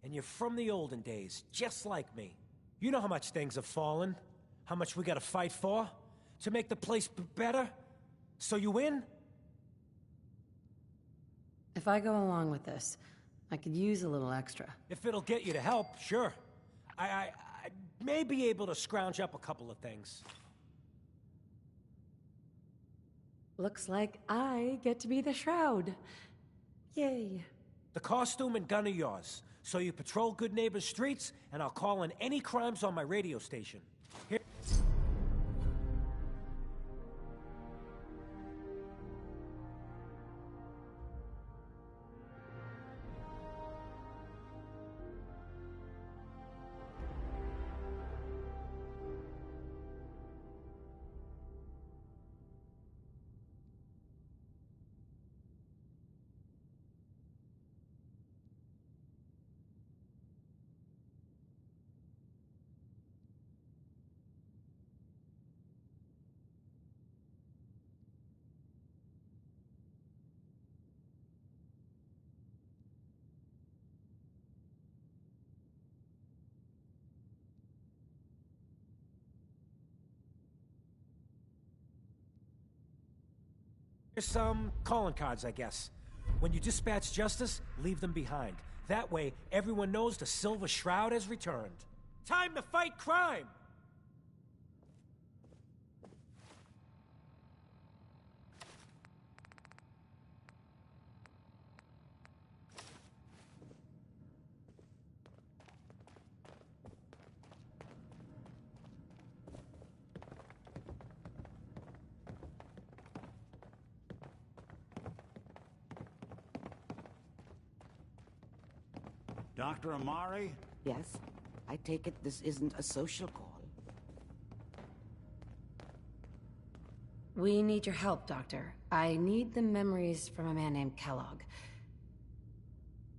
And you're from the olden days, just like me. You know how much things have fallen, how much we gotta fight for, to make the place better. So you win? If I go along with this, I could use a little extra. If it'll get you to help, sure. I may be able to scrounge up a couple of things. Looks like I get to be the Shroud. Yay. The costume and gun are yours, so you patrol Good Neighbor's streets, and I'll call in any crimes on my radio station. Here. Here's some calling cards, I guess. When you dispatch justice, leave them behind. That way, everyone knows the Silver Shroud has returned. Time to fight crime! Dr. Amari? Yes? I take it this isn't a social call. We need your help, Doctor. I need the memories from a man named Kellogg.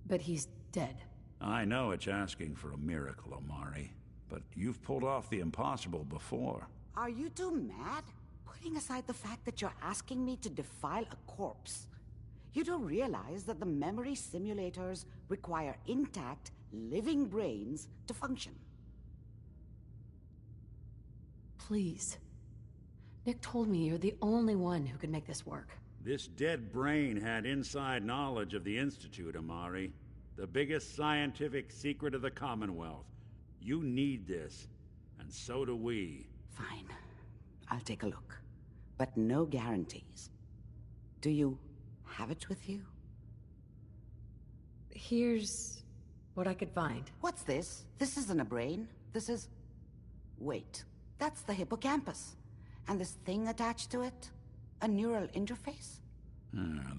But he's dead. I know it's asking for a miracle, Amari, but you've pulled off the impossible before. Are you two mad? Putting aside the fact that you're asking me to defile a corpse, you don't realize that the memory simulators require intact, living brains to function. Please. Nick told me you're the only one who can make this work. This dead brain had inside knowledge of the Institute, Amari. The biggest scientific secret of the Commonwealth. You need this, and so do we. Fine. I'll take a look. But no guarantees. Do you have it with you? Here's what I could find. What's this? This isn't a brain. This is... Wait. That's the hippocampus. And this thing attached to it? A neural interface?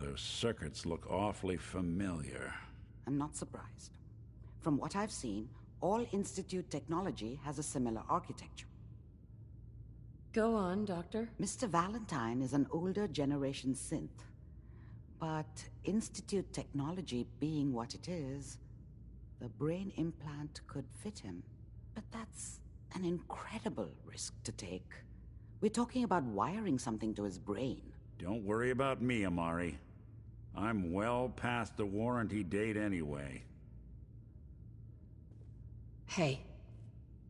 Those circuits look awfully familiar. I'm not surprised. From what I've seen, all Institute technology has a similar architecture. Go on, Doctor. Mr. Valentine is an older generation synth. But Institute technology being what it is, the brain implant could fit him. But that's an incredible risk to take. We're talking about wiring something to his brain. Don't worry about me, Amari. I'm well past the warranty date anyway. Hey,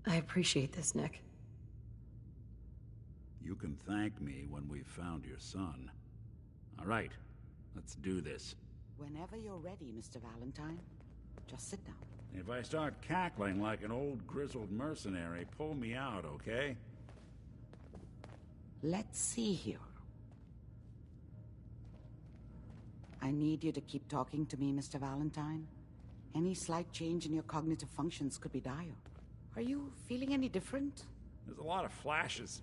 I appreciate this, Nick. You can thank me when we've found your son. All right, let's do this. Whenever you're ready, Mr. Valentine. Just sit down. If I start cackling like an old grizzled mercenary, pull me out, okay? Let's see here. I need you to keep talking to me, Mr. Valentine. Any slight change in your cognitive functions could be dire. Are you feeling any different? There's a lot of flashes.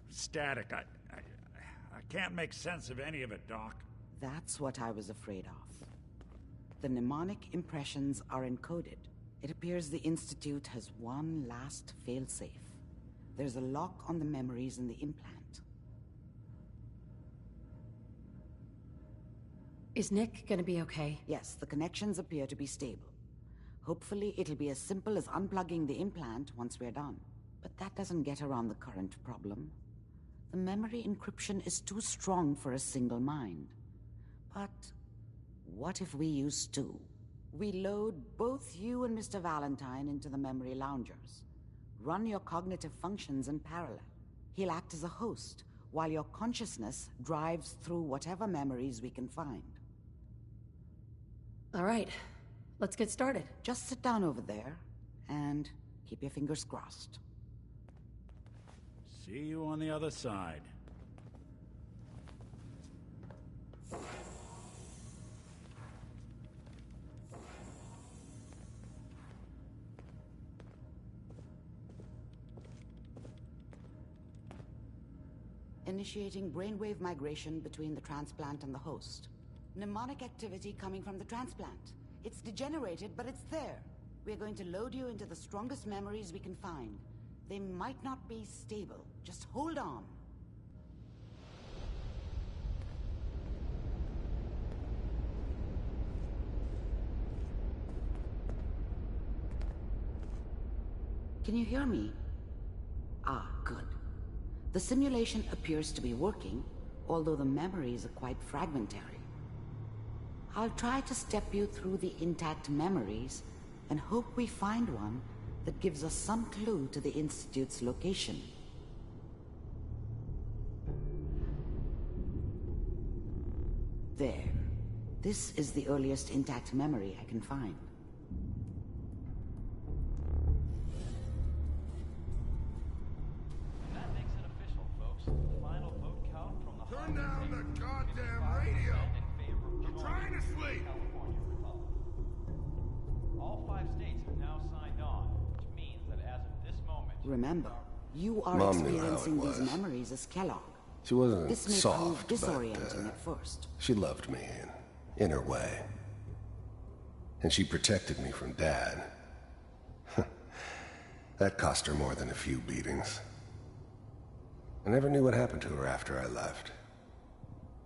Static. I can't make sense of any of it, Doc. That's what I was afraid of. The mnemonic impressions are encoded. It appears the Institute has one last failsafe. There's a lock on the memories in the implant. Is Nick gonna be okay? Yes, the connections appear to be stable. Hopefully, it'll be as simple as unplugging the implant once we're done. But that doesn't get around the current problem. The memory encryption is too strong for a single mind. But what if we use two? We load both you and Mr. Valentine into the memory loungers. Run your cognitive functions in parallel. He'll act as a host, while your consciousness drives through whatever memories we can find. All right, let's get started. Just sit down over there, and keep your fingers crossed. See you on the other side. Initiating brainwave migration between the transplant and the host. Mnemonic activity coming from the transplant. It's degenerated, but it's there. We're going to load you into the strongest memories we can find. They might not be stable. Just hold on. Can you hear me? Ah, good. The simulation appears to be working, although the memories are quite fragmentary. I'll try to step you through the intact memories and hope we find one that gives us some clue to the Institute's location. There. This is the earliest intact memory I can find. That makes it official, folks. The final vote count from the Turn down the goddamn radio! I'm trying to sleep! All 5 states have now signed on, which means that as of this moment... Remember, you are Mom knew how it experiencing these was. memories as Kellogg. She wasn't This may soft, prove but disorienting at first. she loved me in her way. And she protected me from Dad. That cost her more than a few beatings. I never knew what happened to her after I left.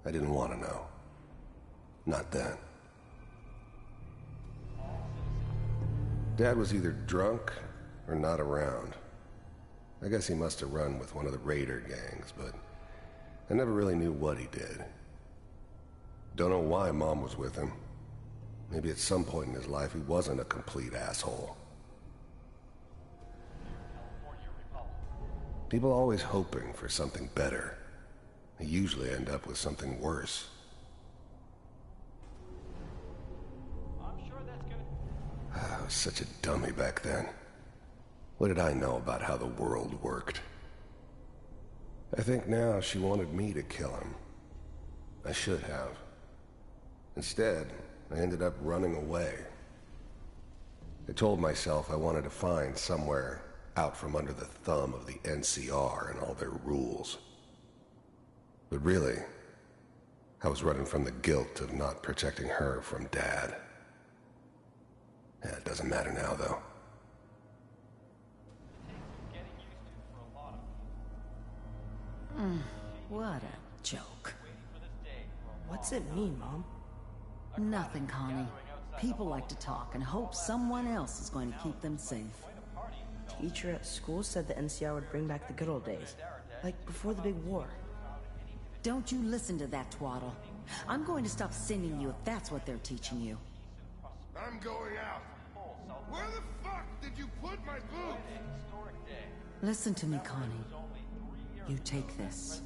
I didn't want to know. Not then. Dad was either drunk or not around. I guess he must have run with one of the raider gangs, but I never really knew what he did. Don't know why Mom was with him. Maybe at some point in his life he wasn't a complete asshole. People are always hoping for something better. They usually end up with something worse. I'm sure that's good. I was such a dummy back then. What did I know about how the world worked? I think now she wanted me to kill him. I should have. Instead, I ended up running away. I told myself I wanted to find somewhere out from under the thumb of the NCR and all their rules. But really, I was running from the guilt of not protecting her from Dad. Yeah, it doesn't matter now, though. What a joke. What's it mean, Mom? Nothing, Connie. People like to talk and hope someone else is going to keep them safe. Teacher at school said the NCR would bring back the good old days. Like before the big war. Don't you listen to that twaddle. I'm going to stop sending you if that's what they're teaching you. I'm going out. Where the fuck did you put my boots? Listen to me, Connie. You take this.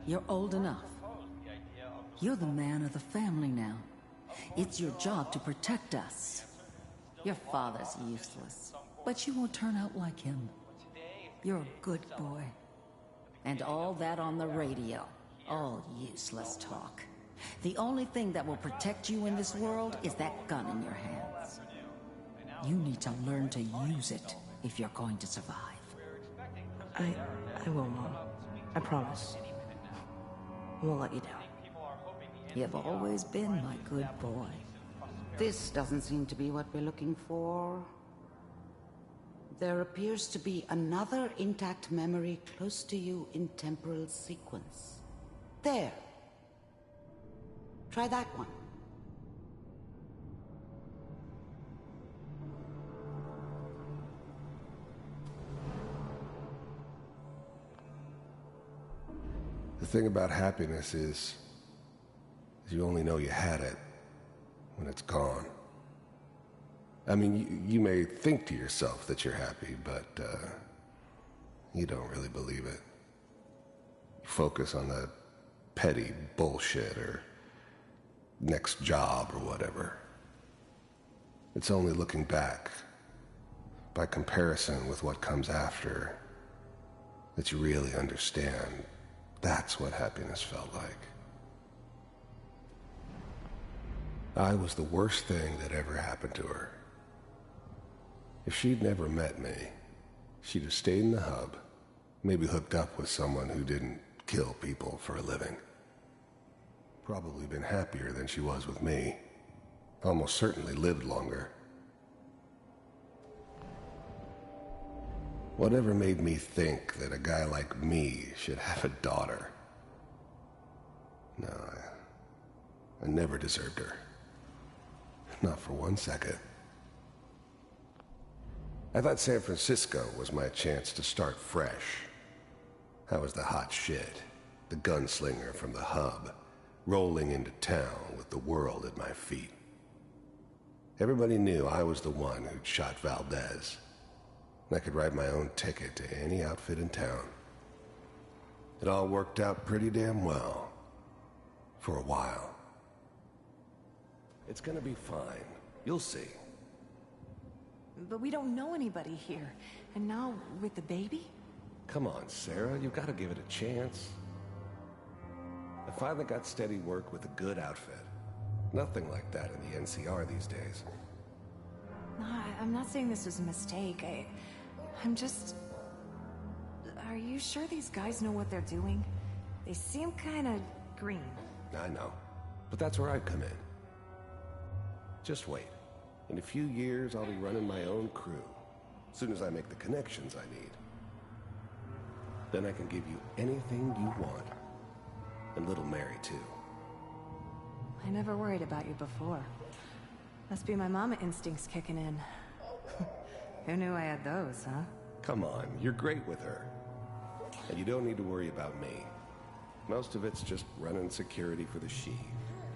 You're old enough. You're the man of the family now. It's your job to protect us. Your father's useless, but you won't turn out like him. You're a good boy. And all that on the radio, all useless talk. The only thing that will protect you in this world is that gun in your hands. You need to learn to use it if you're going to survive. I will, Mom. I promise. I won't let you down. You've always been my good boy. This doesn't seem to be what we're looking for. There appears to be another intact memory close to you in temporal sequence. There. Try that one. The thing about happiness is you only know you had it when it's gone. I mean, you may think to yourself that you're happy, but you don't really believe it. You focus on the petty bullshit or next job or whatever. It's only looking back, by comparison with what comes after, that you really understand that's what happiness felt like. I was the worst thing that ever happened to her. If she'd never met me, she'd have stayed in the hub, maybe hooked up with someone who didn't kill people for a living. Probably been happier than she was with me. Almost certainly lived longer. Whatever made me think that a guy like me should have a daughter? No, I never deserved her. Not for 1 second. I thought San Francisco was my chance to start fresh. I was the hot shit, the gunslinger from the hub, rolling into town with the world at my feet. Everybody knew I was the one who'd shot Valdez. I could write my own ticket to any outfit in town. It all worked out pretty damn well. For a while. It's gonna be fine. You'll see. But we don't know anybody here. And now, with the baby? Come on, Sarah. You've got to give it a chance. I finally got steady work with a good outfit. Nothing like that in the NCR these days. No, I'm not saying this was a mistake. I'm just... Are you sure these guys know what they're doing? They seem kinda green. I know. But that's where I come in. Just wait. In a few years, I'll be running my own crew. As soon as I make the connections I need. Then I can give you anything you want. And little Mary, too. I never worried about you before. Must be my mama instincts kicking in. Who knew I had those, huh? Come on, you're great with her. And you don't need to worry about me. Most of it's just running security for the she.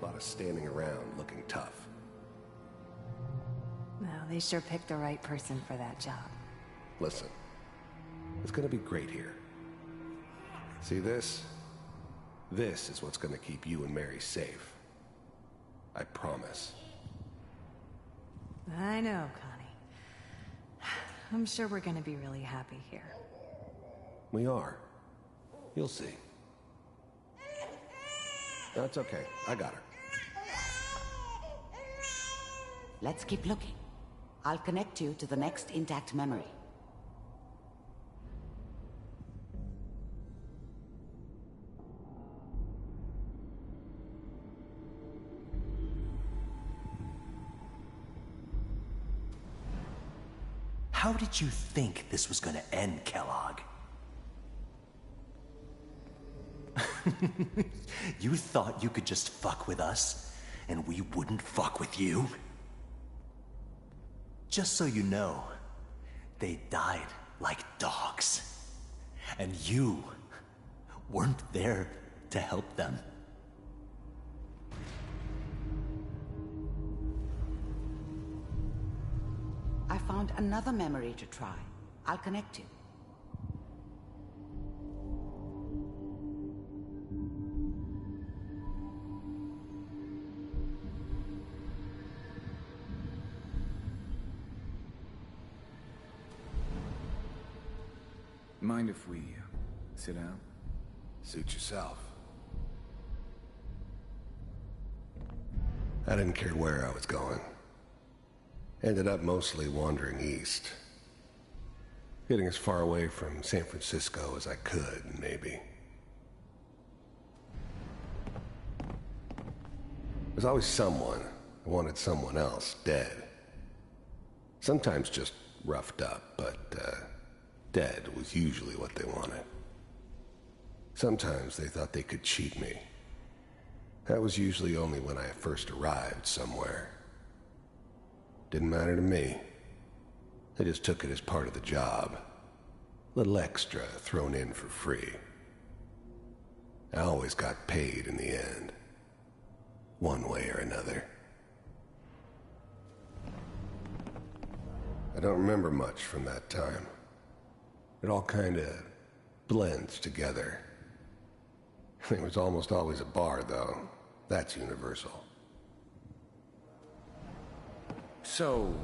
A lot of standing around looking tough. No, they sure picked the right person for that job. Listen, it's gonna be great here. See this? This is what's gonna keep you and Mary safe. I promise. I know, Connie. I'm sure we're gonna be really happy here. We are. You'll see. No, it's okay. I got her. Let's keep looking. I'll connect you to the next intact memory. How did you think this was gonna end, Kellogg? You thought you could just fuck with us, and we wouldn't fuck with you? Just so you know, they died like dogs. And you weren't there to help them. I found another memory to try. I'll connect you. Mind if we sit down? Suit yourself. I didn't care where I was going. Ended up mostly wandering east. Getting as far away from San Francisco as I could, maybe. There's always someone who wanted someone else dead. Sometimes just roughed up, but, dead was usually what they wanted. Sometimes they thought they could cheat me. That was usually only when I first arrived somewhere. Didn't matter to me. They just took it as part of the job. Little extra thrown in for free. I always got paid in the end. One way or another. I don't remember much from that time. It all kinda blends together. There was almost always a bar, though. That's universal. So,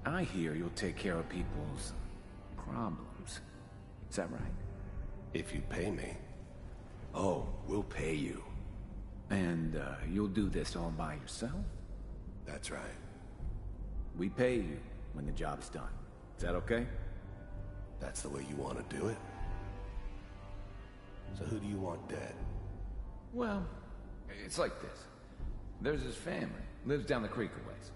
I hear you'll take care of people's problems. Is that right? If you pay me. Oh, we'll pay you. And, you'll do this all by yourself? That's right. We pay you when the job's done. Is that okay? That's the way you want to do it? So who do you want dead? Well, it's like this. There's his family. Lives down the creek a ways.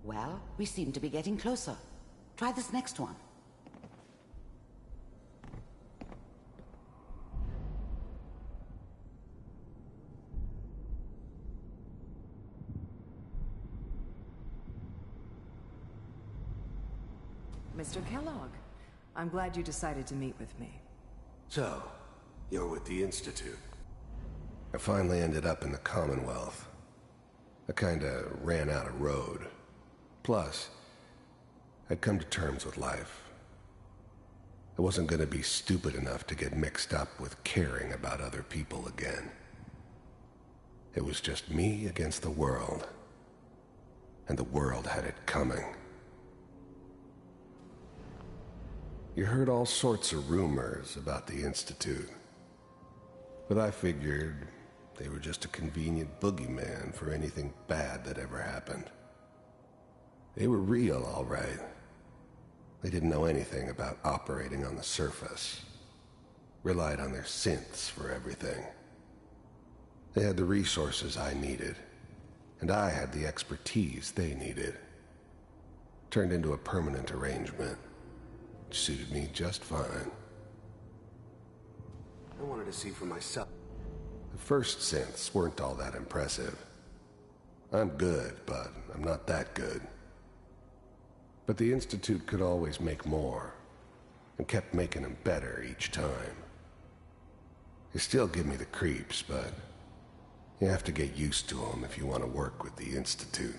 Well, we seem to be getting closer. Try this next one. Mr. Kellogg, I'm glad you decided to meet with me. So, you're with the Institute. I finally ended up in the Commonwealth. I kinda ran out of road. Plus, I'd come to terms with life. I wasn't gonna be stupid enough to get mixed up with caring about other people again. It was just me against the world. And the world had it coming. You heard all sorts of rumors about the Institute. But I figured they were just a convenient boogeyman for anything bad that ever happened. They were real, all right. They didn't know anything about operating on the surface. Relied on their synths for everything. They had the resources I needed, and I had the expertise they needed. Turned into a permanent arrangement. Suited me just fine. I wanted to see for myself. The first synths weren't all that impressive. I'm good, but I'm not that good. But the Institute could always make more, and kept making them better each time. They still give me the creeps, but you have to get used to them if you want to work with the Institute.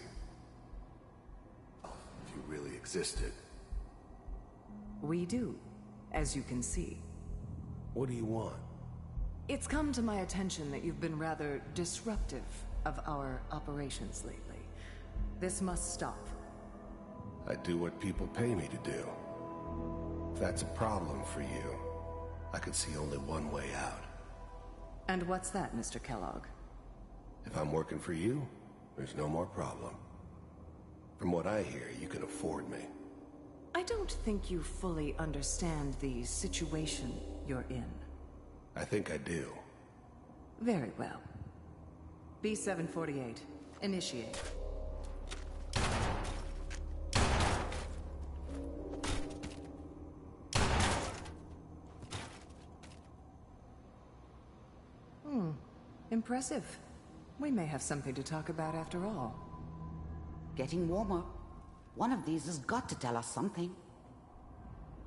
If you really existed. We do, as you can see. What do you want? It's come to my attention that you've been rather disruptive of our operations lately. This must stop. I do what people pay me to do. If that's a problem for you, I could see only one way out. And what's that, Mr. Kellogg? If I'm working for you, there's no more problem. From what I hear, you can afford me. I don't think you fully understand the situation you're in. I think I do. Very well. B-748, initiate. Impressive. We may have something to talk about after all. Getting warmer. One of these has got to tell us something.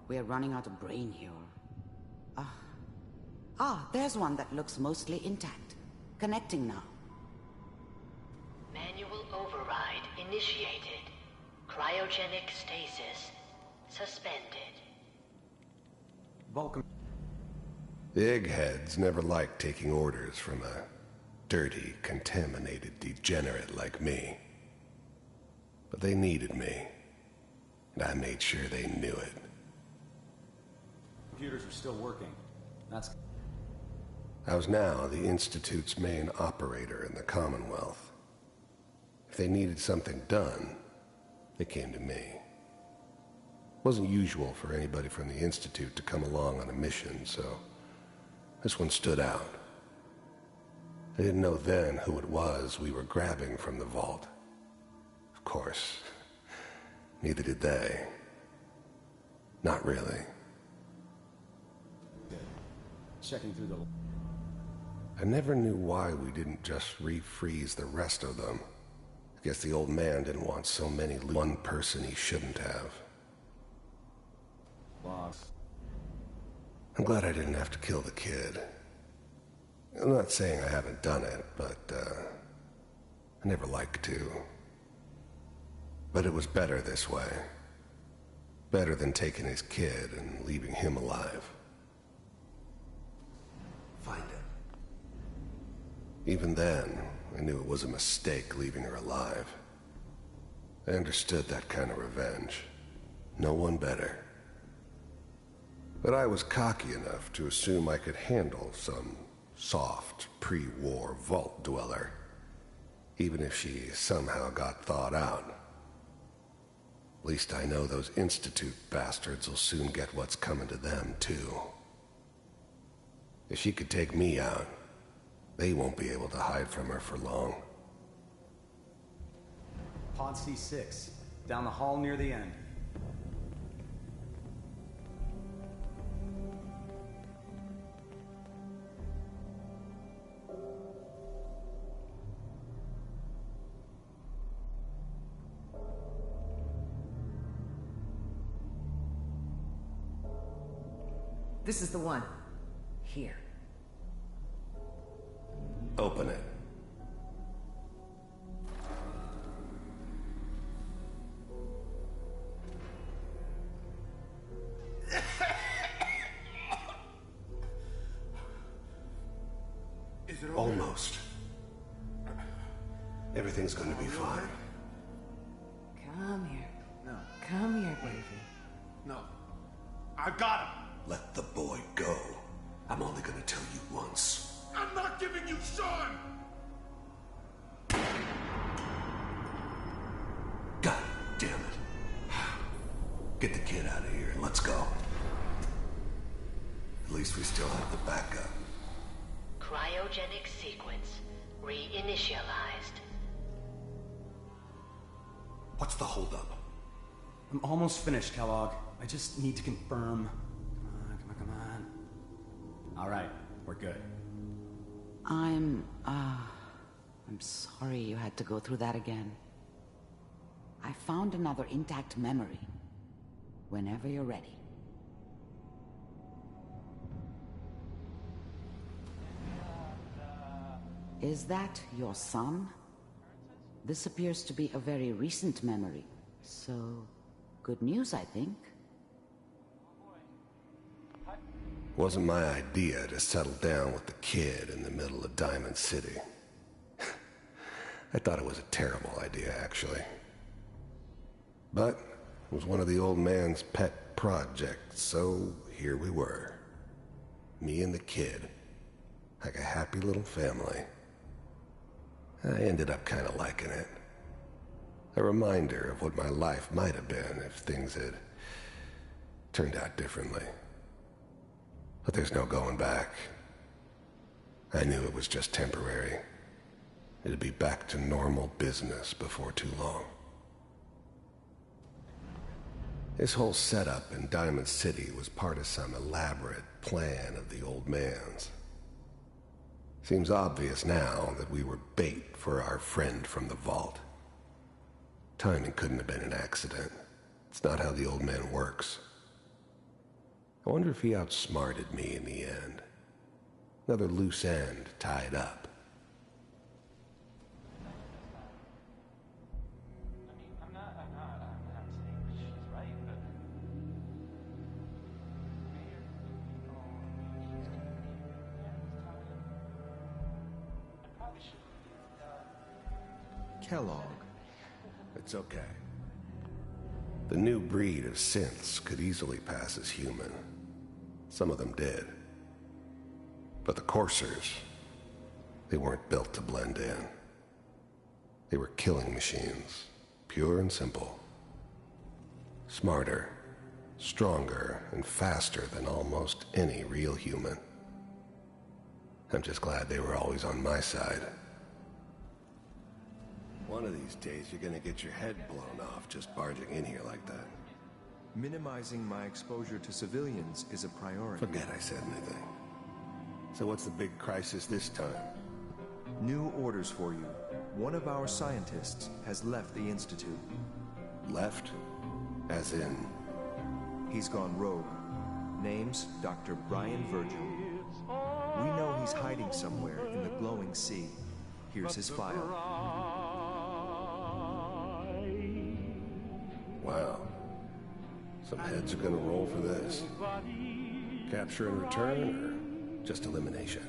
We're running out of brain here. There's one that looks mostly intact. Connecting now. Manual override initiated. Cryogenic stasis suspended. Vulcan. The eggheads never liked taking orders from a dirty, contaminated degenerate like me. But they needed me, and I made sure they knew it. Computers are still working. That's... I was now the Institute's main operator in the Commonwealth. If they needed something done, they came to me. It wasn't usual for anybody from the Institute to come along on a mission, so this one stood out. I didn't know then who it was we were grabbing from the vault. Of course, neither did they. Not really. Checking through the... I never knew why we didn't just refreeze the rest of them. I guess the old man didn't want so many one person he shouldn't have. Boss. I'm glad I didn't have to kill the kid. I'm not saying I haven't done it, but, I never liked to. But it was better this way. Better than taking his kid and leaving him alive. Find him. Even then, I knew it was a mistake leaving her alive. I understood that kind of revenge. No one better. But I was cocky enough to assume I could handle some soft, pre-war vault dweller, even if she somehow got thawed out. At least I know those Institute bastards will soon get what's coming to them, too. If she could take me out, they won't be able to hide from her for long. Pod C6, down the hall near the end. This is the one. Here. Open it. Is it Almost. Everything's going to be fine. Come here. No. Come here, baby. No. I got him. Let the boy go. I'm only going to tell you once. I'm not giving you Sean! God damn it. Get the kid out of here and let's go. At least we still have the backup. Cryogenic sequence reinitialized. What's the holdup? I'm almost finished, Kellogg. I just need to confirm. Come on. All right, we're good. I'm sorry you had to go through that again. I found another intact memory. Whenever you're ready. Is that your son? This appears to be a very recent memory. So, good news, I think. Wasn't my idea to settle down with the kid in the middle of Diamond City. I thought it was a terrible idea, actually. But It was one of the old man's pet projects, so here we were. Me and the kid. Like a happy little family. I ended up kind of liking it. A reminder of what my life might have been if things had turned out differently. But there's no going back. I knew it was just temporary. It'd be back to normal business before too long. This whole setup in Diamond City was part of some elaborate plan of the old man's. Seems obvious now that we were bait for our friend from the vault. Timing couldn't have been an accident. It's not how the old man works. I wonder if he outsmarted me in the end. Another loose end tied up. Kellogg. It's okay. The new breed of synths could easily pass as human. Some of them did. But the coursers, they weren't built to blend in. They were killing machines, pure and simple. Smarter, stronger, and faster than almost any real human. I'm just glad they were always on my side. One of these days, you're gonna get your head blown off just barging in here like that. Minimizing my exposure to civilians is a priority. Forget I said anything. So what's the big crisis this time? New orders for you. One of our scientists has left the Institute. Left? As in? He's gone rogue. Name's Dr. Brian Virgil. We know he's hiding somewhere in the glowing sea. Here's his file. Wow. Some heads are gonna roll for this. Capture and return, or just elimination?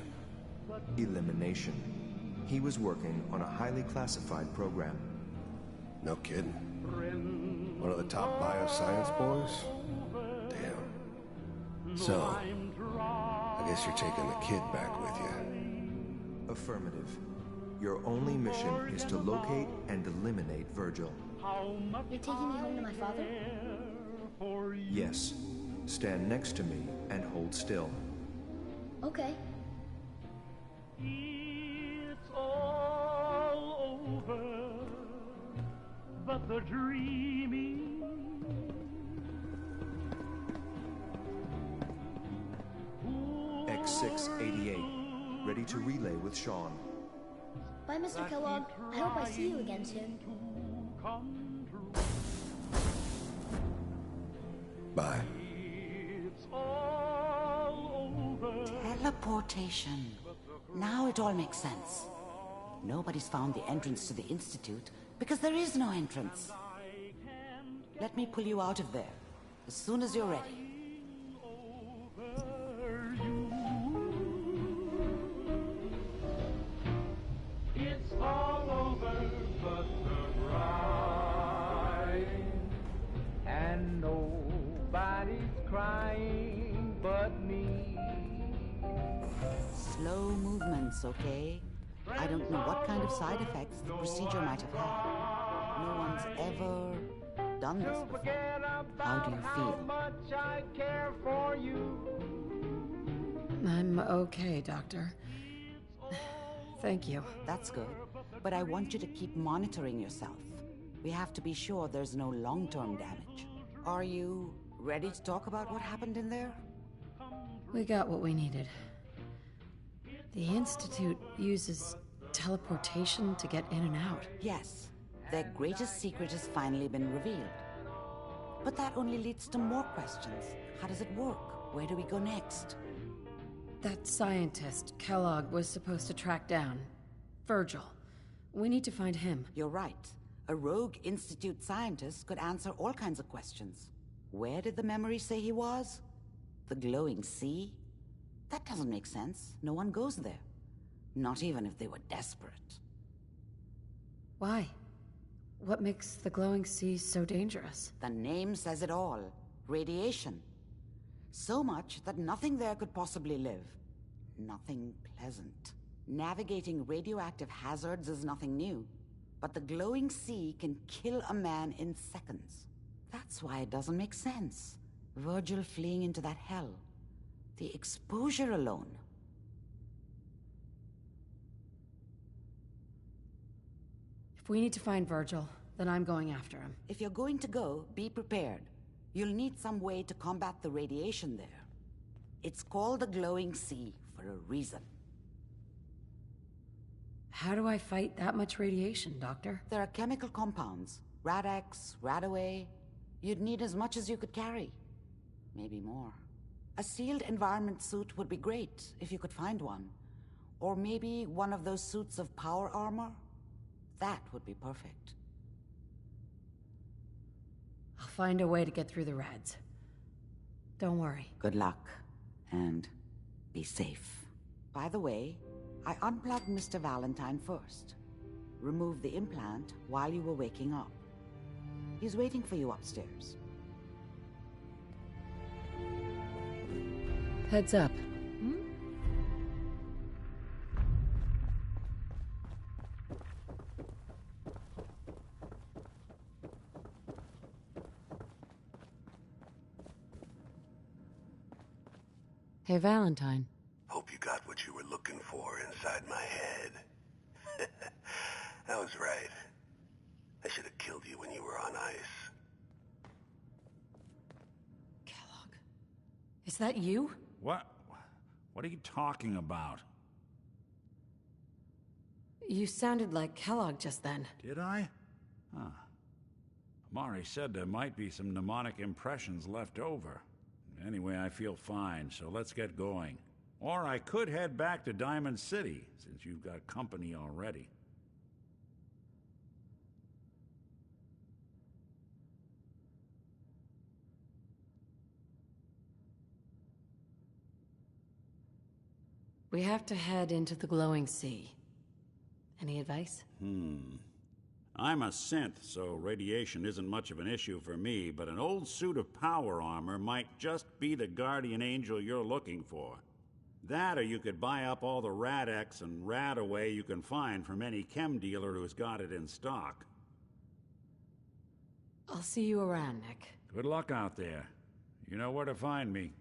Elimination. He was working on a highly classified program. No kidding. One of the top bioscience boys? Damn. So, I guess you're taking the kid back with you. Affirmative. Your only mission is to locate and eliminate Virgil. You're taking me home to my father? Yes. Stand next to me and hold still. Okay. It's all over, but the dreaming. X688, ready to relay with Sean. Bye, Mr. Kellogg. I hope I see you again soon. Bye. Teleportation. Now it all makes sense. Nobody's found the entrance to the Institute because there is no entrance. Let me pull you out of there as soon as you're ready. It's all over but the crying, and nobody's crying but me. Slow movements, okay? I don't know what kind of side effects the procedure might have had. No one's ever done this before. How do you feel? Much I care for you. I'm okay, Doctor. Thank you. That's good. But I want you to keep monitoring yourself. We have to be sure there's no long-term damage. Are you ready to talk about what happened in there? We got what we needed. The Institute uses teleportation to get in and out. Yes. Their greatest secret has finally been revealed. But that only leads to more questions. How does it work? Where do we go next? That scientist, Kellogg, was supposed to track down Virgil. We need to find him. You're right. A rogue Institute scientist could answer all kinds of questions. Where did the memory say he was? The glowing sea? That doesn't make sense. No one goes there. Not even if they were desperate. Why? What makes the glowing sea so dangerous? The name says it all. Radiation. So much that nothing there could possibly live. Nothing pleasant. Navigating radioactive hazards is nothing new. But the glowing sea can kill a man in seconds. That's why it doesn't make sense. Virgil fleeing into that hell. The exposure alone. If we need to find Virgil, then I'm going after him. If you're going to go, be prepared. You'll need some way to combat the radiation there. It's called the glowing sea for a reason. How do I fight that much radiation, Doctor? There are chemical compounds. Rad-X, Radaway. You'd need as much as you could carry. Maybe more. A sealed environment suit would be great, if you could find one. Or maybe one of those suits of power armor? That would be perfect. I'll find a way to get through the rads. Don't worry. Good luck, and be safe. By the way, I unplugged Mr. Valentine first. Removed the implant while you were waking up. He's waiting for you upstairs. Heads up. Hey, Valentine. Hope you got what you were looking for inside my head. I was right. I should have killed you when you were on ice. Kellogg. Is that you? What are you talking about? You sounded like Kellogg just then. Did I? Huh. Amari said there might be some mnemonic impressions left over. Anyway, I feel fine, so let's get going. Or I could head back to Diamond City, since you've got company already. We have to head into the glowing sea. Any advice? I'm a synth, so radiation isn't much of an issue for me, but an old suit of power armor might just be the guardian angel you're looking for. That, or you could buy up all the Rad-X and Radaway you can find from any chem dealer who's got it in stock. I'll see you around, Nick. Good luck out there. You know where to find me.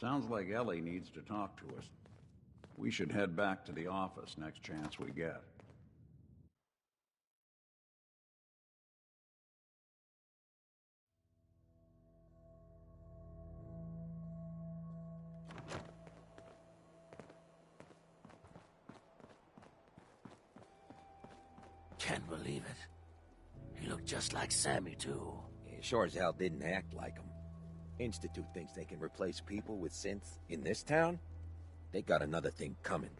Sounds like Ellie needs to talk to us. We should head back to the office next chance we get. Can't believe it. He looked just like Sammy, too. He sure as hell didn't act like him. Institute thinks they can replace people with synths in this town? They got another thing coming.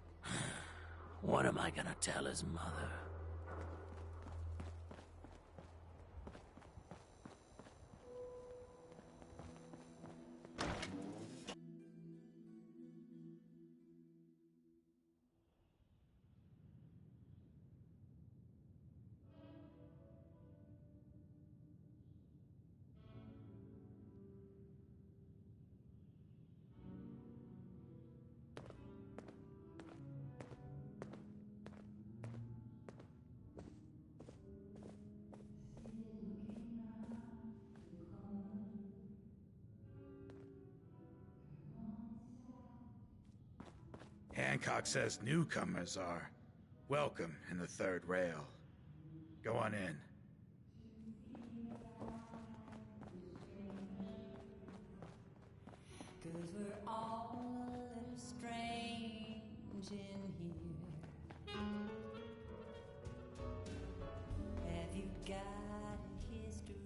What am I gonna tell his mother? Hancock says newcomers are welcome in the third rail. Go on in. Cause we're all a little strange in here. Have you got a history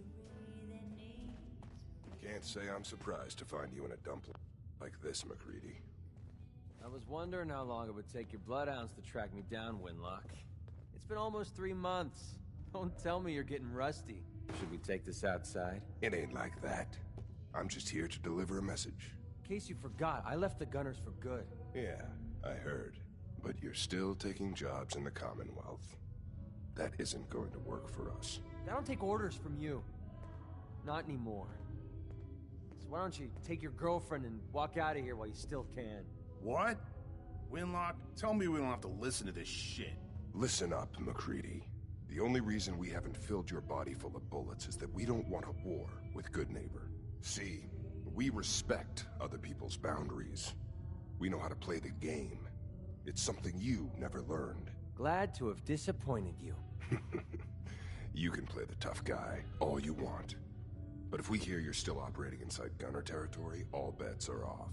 that needs? Can't say I'm surprised to find you in a dumpling like this, MacReady. I was wondering how long it would take your bloodhounds to track me down, Winlock. It's been almost 3 months. Don't tell me you're getting rusty. Should we take this outside? It ain't like that. I'm just here to deliver a message. In case you forgot, I left the Gunners for good. Yeah, I heard. But you're still taking jobs in the Commonwealth. That isn't going to work for us. I don't take orders from you. Not anymore. So why don't you take your girlfriend and walk out of here while you still can? What? Winlock, tell me we don't have to listen to this shit. Listen up, MacReady. The only reason we haven't filled your body full of bullets is that we don't want a war with Goodneighbor. See, we respect other people's boundaries. We know how to play the game. It's something you never learned. Glad to have disappointed you. You can play the tough guy all you want. But if we hear you're still operating inside Gunner territory, all bets are off.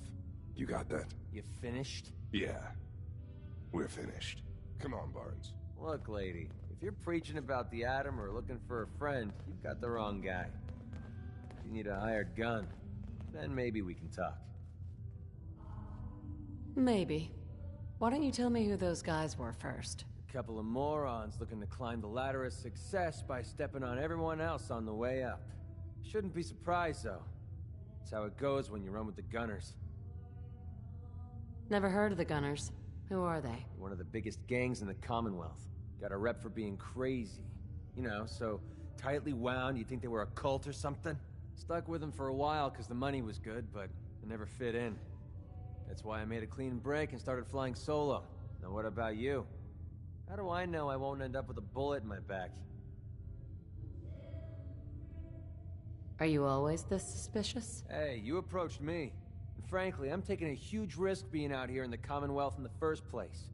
You got that? You finished? Yeah. We're finished. Come on, Barnes. Look, lady, if you're preaching about the atom or looking for a friend, you've got the wrong guy. If you need a hired gun, then maybe we can talk. Maybe. Why don't you tell me who those guys were first? A couple of morons looking to climb the ladder of success by stepping on everyone else on the way up. Shouldn't be surprised, though. That's how it goes when you run with the Gunners. Never heard of the Gunners. Who are they? One of the biggest gangs in the Commonwealth. Got a rep for being crazy. You know, so tightly wound you'd think they were a cult or something. Stuck with them for a while because the money was good, but it never fit in. That's why I made a clean break and started flying solo. Now what about you? How do I know I won't end up with a bullet in my back? Are you always this suspicious? Hey, you approached me. And frankly, I'm taking a huge risk being out here in the Commonwealth in the first place.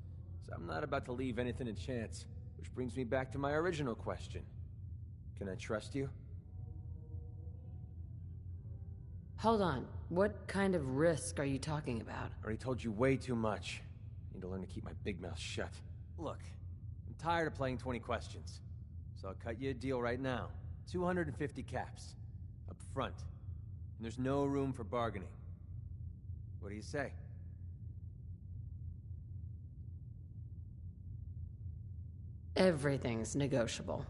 So I'm not about to leave anything to chance. Which brings me back to my original question. Can I trust you? Hold on. What kind of risk are you talking about? I already told you way too much. I need to learn to keep my big mouth shut. Look, I'm tired of playing 20 questions. So I'll cut you a deal right now. 250 caps. Up front. And there's no room for bargaining. What do you say? Everything's negotiable.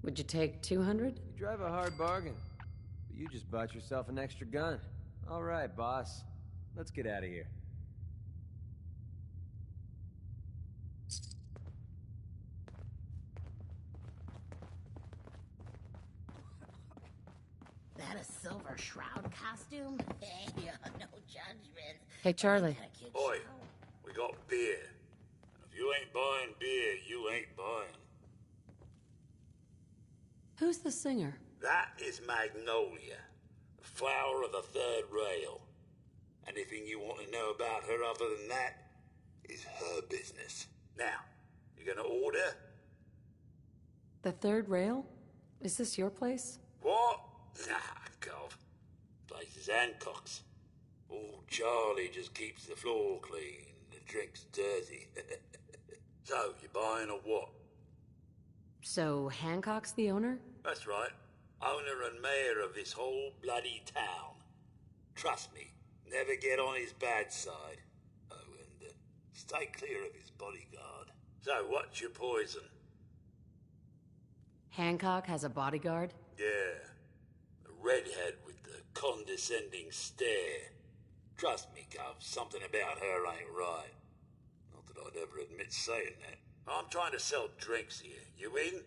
Would you take 200? You drive a hard bargain. But you just bought yourself an extra gun. All right, boss. Let's get out of here. That a Silver Shroud costume? Hey, no judgment. Hey, Charlie. Oi, we got beer. If you ain't buying beer, you ain't buying. Who's the singer? That is Magnolia, the flower of the third rail. Anything you want to know about her other than that is her business. Now, you gonna order? The third rail? Is this your place? What? Nah, Cov. Place is Hancock's. Old Charlie just keeps the floor clean and the drinks dirty. So, you buying or what? So, Hancock's the owner? That's right. Owner and mayor of this whole bloody town. Trust me, never get on his bad side. Oh, and stay clear of his bodyguard. So, what's your poison? Hancock has a bodyguard? Yeah. A redhead with the condescending stare. Trust me, Cov, something about her ain't right. Not that I'd ever admit saying that. I'm trying to sell drinks here. You in?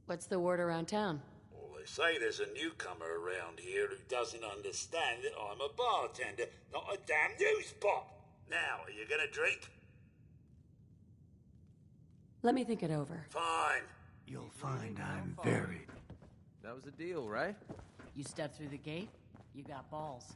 What's the word around town? Well, they say there's a newcomer around here who doesn't understand that I'm a bartender, not a damn news pop. Now, are you gonna drink? Let me think it over. Fine. You'll find I'm very... That was the deal, right? You stepped through the gate, you got balls.